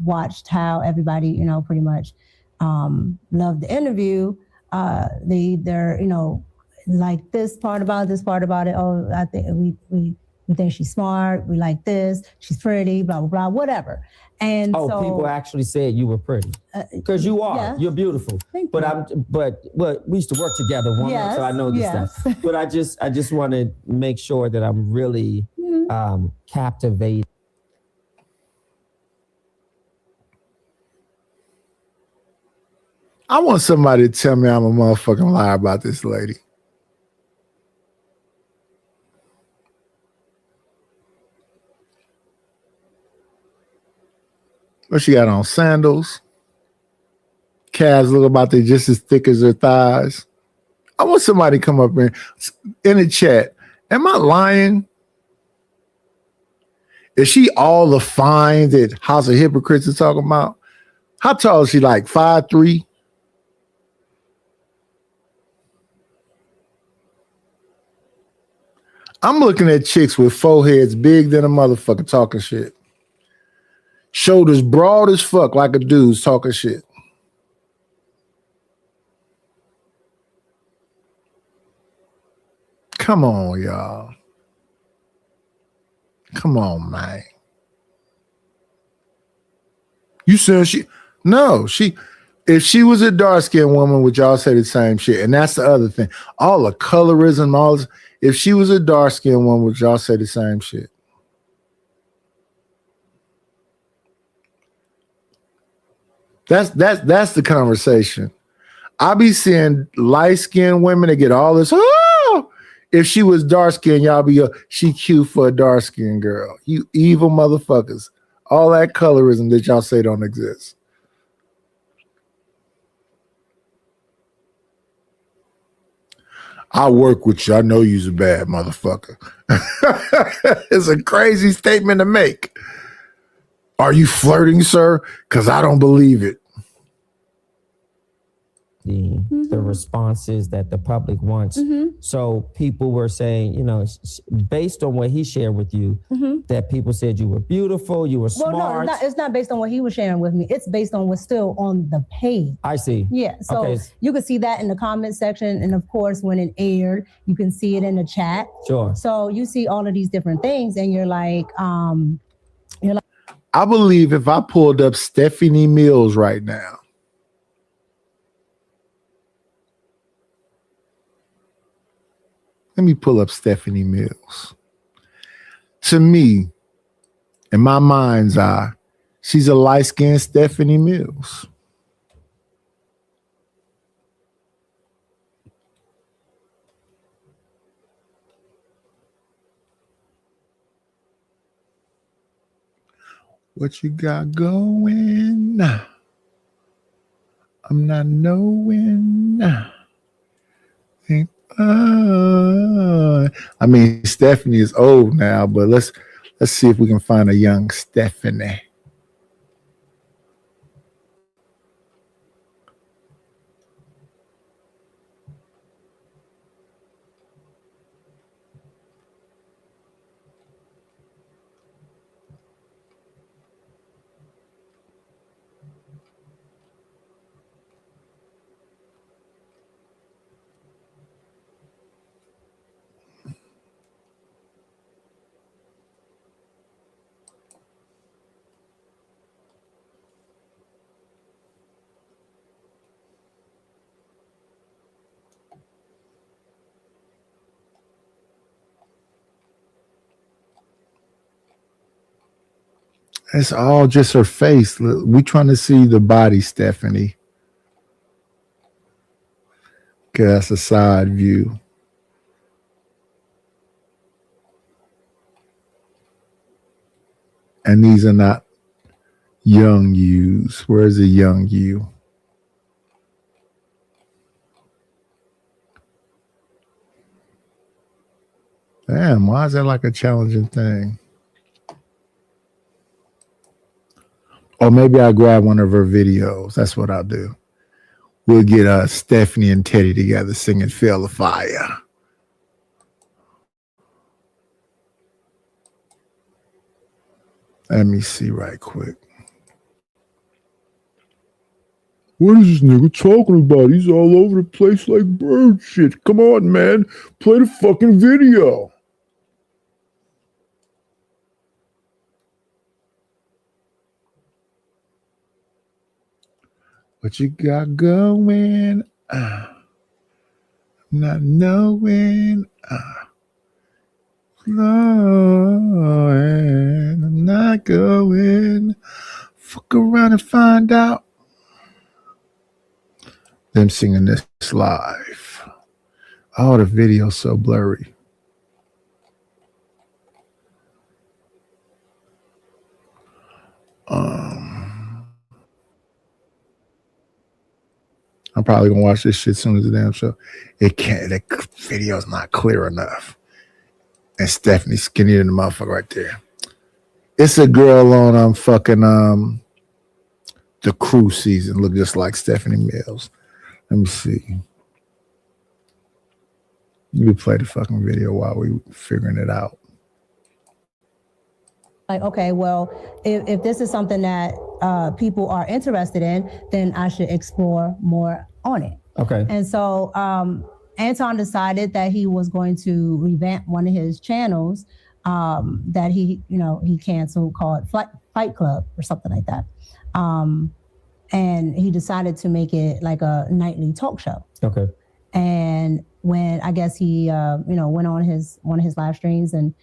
watched how everybody, pretty much loved the interview. They're like this part about it. Oh, I think we think she's smart. We like this. She's pretty. Blah blah blah. Whatever. And so people actually said you were pretty because you are. Yeah. You're beautiful. Thank but you. But we used to work together, so I know this stuff. But I just want to make sure that I'm really captivated. I want somebody to tell me I'm a motherfucking liar about this lady. What she got on? Sandals. Calves look about they just as thick as her thighs. I want somebody to come up in the chat. Am I lying? Is she all the fine that House of Hypocrites is talking about? How tall is she? Like 5'3"? I'm looking at chicks with foreheads big than a motherfucker talking shit. Shoulders broad as fuck like a dude's talking shit. Come on, y'all. Come on, man. You said she... No, if she was a dark-skinned woman, would y'all say the same shit? And that's the other thing. All the colorism, all this... If she was a dark-skinned woman, would y'all say the same shit? That's the conversation. I be seeing light-skinned women that get all this. Oh! If she was dark-skinned, y'all be she cute for a dark-skinned girl. You evil motherfuckers. All that colorism that y'all say don't exist. I work with you. I know you's a bad motherfucker. It's a crazy statement to make. Are you flirting, sir? Because I don't believe it. The responses that the public wants. So people were saying, you know, based on what he shared with you, that people said you were beautiful, you were smart. No, it's not based on what he was sharing with me. It's based on what's still on the page. I see. Yeah, so you can see that in the comment section. And of course, when it aired, you can see it in the chat. Sure. So you see all of these different things and you're like, I believe if I pulled up Stephanie Mills right now, let me pull up Stephanie Mills. To me, in my mind's eye, she's a light-skinned Stephanie Mills. What you got going? I'm not knowing. I mean, Stephanie is old now, but let's see if we can find a young Stephanie. It's all just her face. We trying to see the body, Stephanie. Okay, that's a side view. And these are not young yous. Where's the young you? Damn, why is that like a challenging thing? Or maybe I'll grab one of her videos. That's what I'll do. We'll get Stephanie and Teddy together singing Feel the Fire. Let me see right quick. What is this nigga talking about? He's all over the place like bird shit. Come on, man. Play the fucking video. What you got going? Not knowing. Flowing. I'm not going. Fuck around and find out. Them singing this live. Oh, the video's so blurry. I'm probably gonna watch this shit as soon as the damn show. It can't. That video's not clear enough. And Stephanie's skinnier than the motherfucker right there. It's a girl on fucking the Crew season look just like Stephanie Mills. Let me see. You play the fucking video while we figuring it out. Like, okay, well, if this is something that people are interested in, then I should explore more on it. Okay. And so Anton decided that he was going to revamp one of his channels that he canceled, called Fight Club or something like that. And he decided to make it like a nightly talk show. Okay. And when I guess he went on one of his live streams, and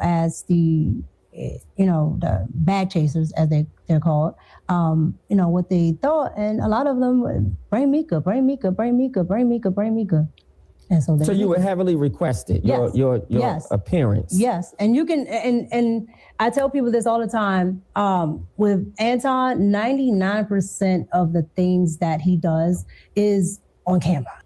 as the bag chasers, as they're called, what they thought, and a lot of them, bring Mika. And so you were heavily requested, yes. your yes. appearance. Yes. And you can, and I tell people this all the time, with Anton, 99% of the things that he does is on camera.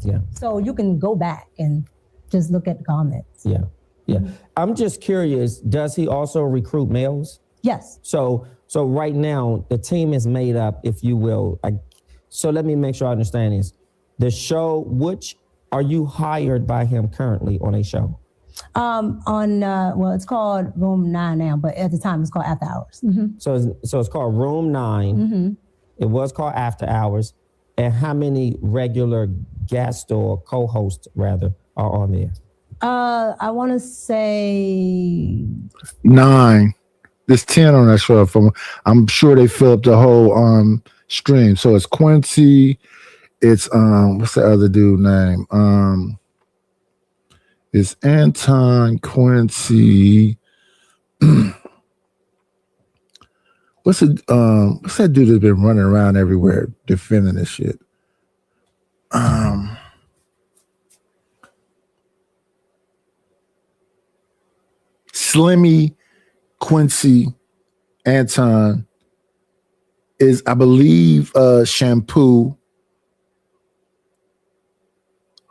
Yeah. So you can go back and just look at the comments. Yeah. Yeah. I'm just curious, does he also recruit males? Yes. So right now the team is made up, if you will. So let me make sure I understand this. The show, which are you hired by him currently on a show? It's called Room 9 now, but at the time it's called After Hours. Mm-hmm. So it's called Room 9. Mm-hmm. It was called After Hours. And how many regular guests or co-hosts rather are on there? I want to say 9. There's 10 on that show. I'm sure they fill up the whole stream. So it's Quincy. It's what's the other dude name? It's Anton, Quincy. What's that dude that's been running around everywhere defending this shit? Slimmy, Quincy, Anton is, I believe, Shampoo.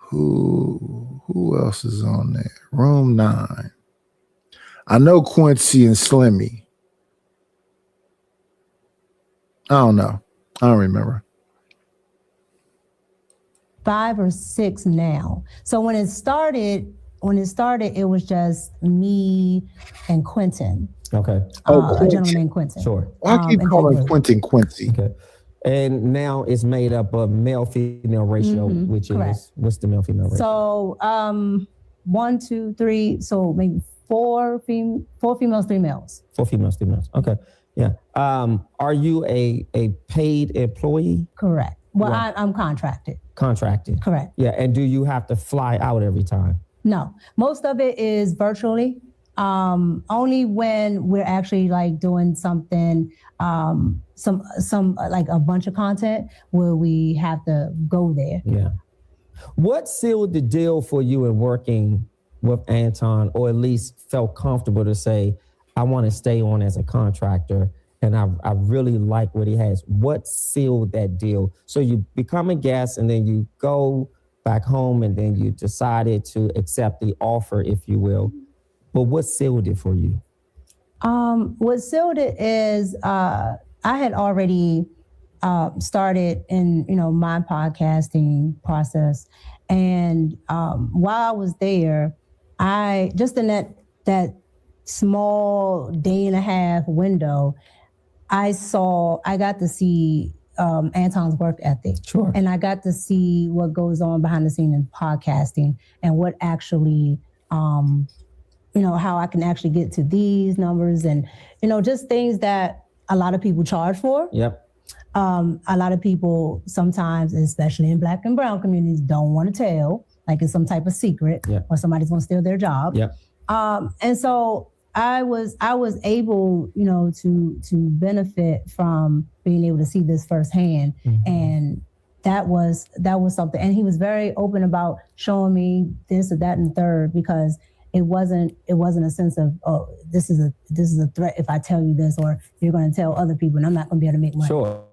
Who else is on there? Room 9. I know Quincy and Slimmy. I don't know. I don't remember. 5 or 6 now. So when it started, it was just me and Quentin. Okay. A gentleman named Quentin. Sure. I keep calling Quentin Quincy. Okay. And now it's made up of male-female ratio, which correct. is, what's the male-female ratio? So 1, 2, 3, so maybe 4 females, 3 males. 4 females, 3 males. Okay. Yeah. Are you a paid employee? Correct. Well, Right. I'm contracted. Contracted. Correct. Yeah. And do you have to fly out every time? No, most of it is virtually. Only when we're actually like doing something, some like a bunch of content where we have to go there. Yeah. What sealed the deal for you in working with Anton, or at least felt comfortable to say, I want to stay on as a contractor and I really like what he has? What sealed that deal? So you become a guest and then you go back home and then you decided to accept the offer, if you will. But what sealed it for you? What sealed it is I had already started in my podcasting process, and while I was there, I just in that small day and a half window, I got to see Anton's work ethic. Sure. And I got to see what goes on behind the scenes in podcasting and what actually how I can actually get to these numbers and, just things that a lot of people charge for. Yep. A lot of people sometimes, especially in Black and brown communities, don't want to tell, like it's some type of secret, Yep. or somebody's going to steal their job. Yep. And so I was able, to benefit from being able to see this firsthand. Mm-hmm. And that was something. And he was very open about showing me this or that and the third, because it wasn't a sense of, oh, this is a threat if I tell you this, or you're going to tell other people and I'm not going to be able to make money. Sure.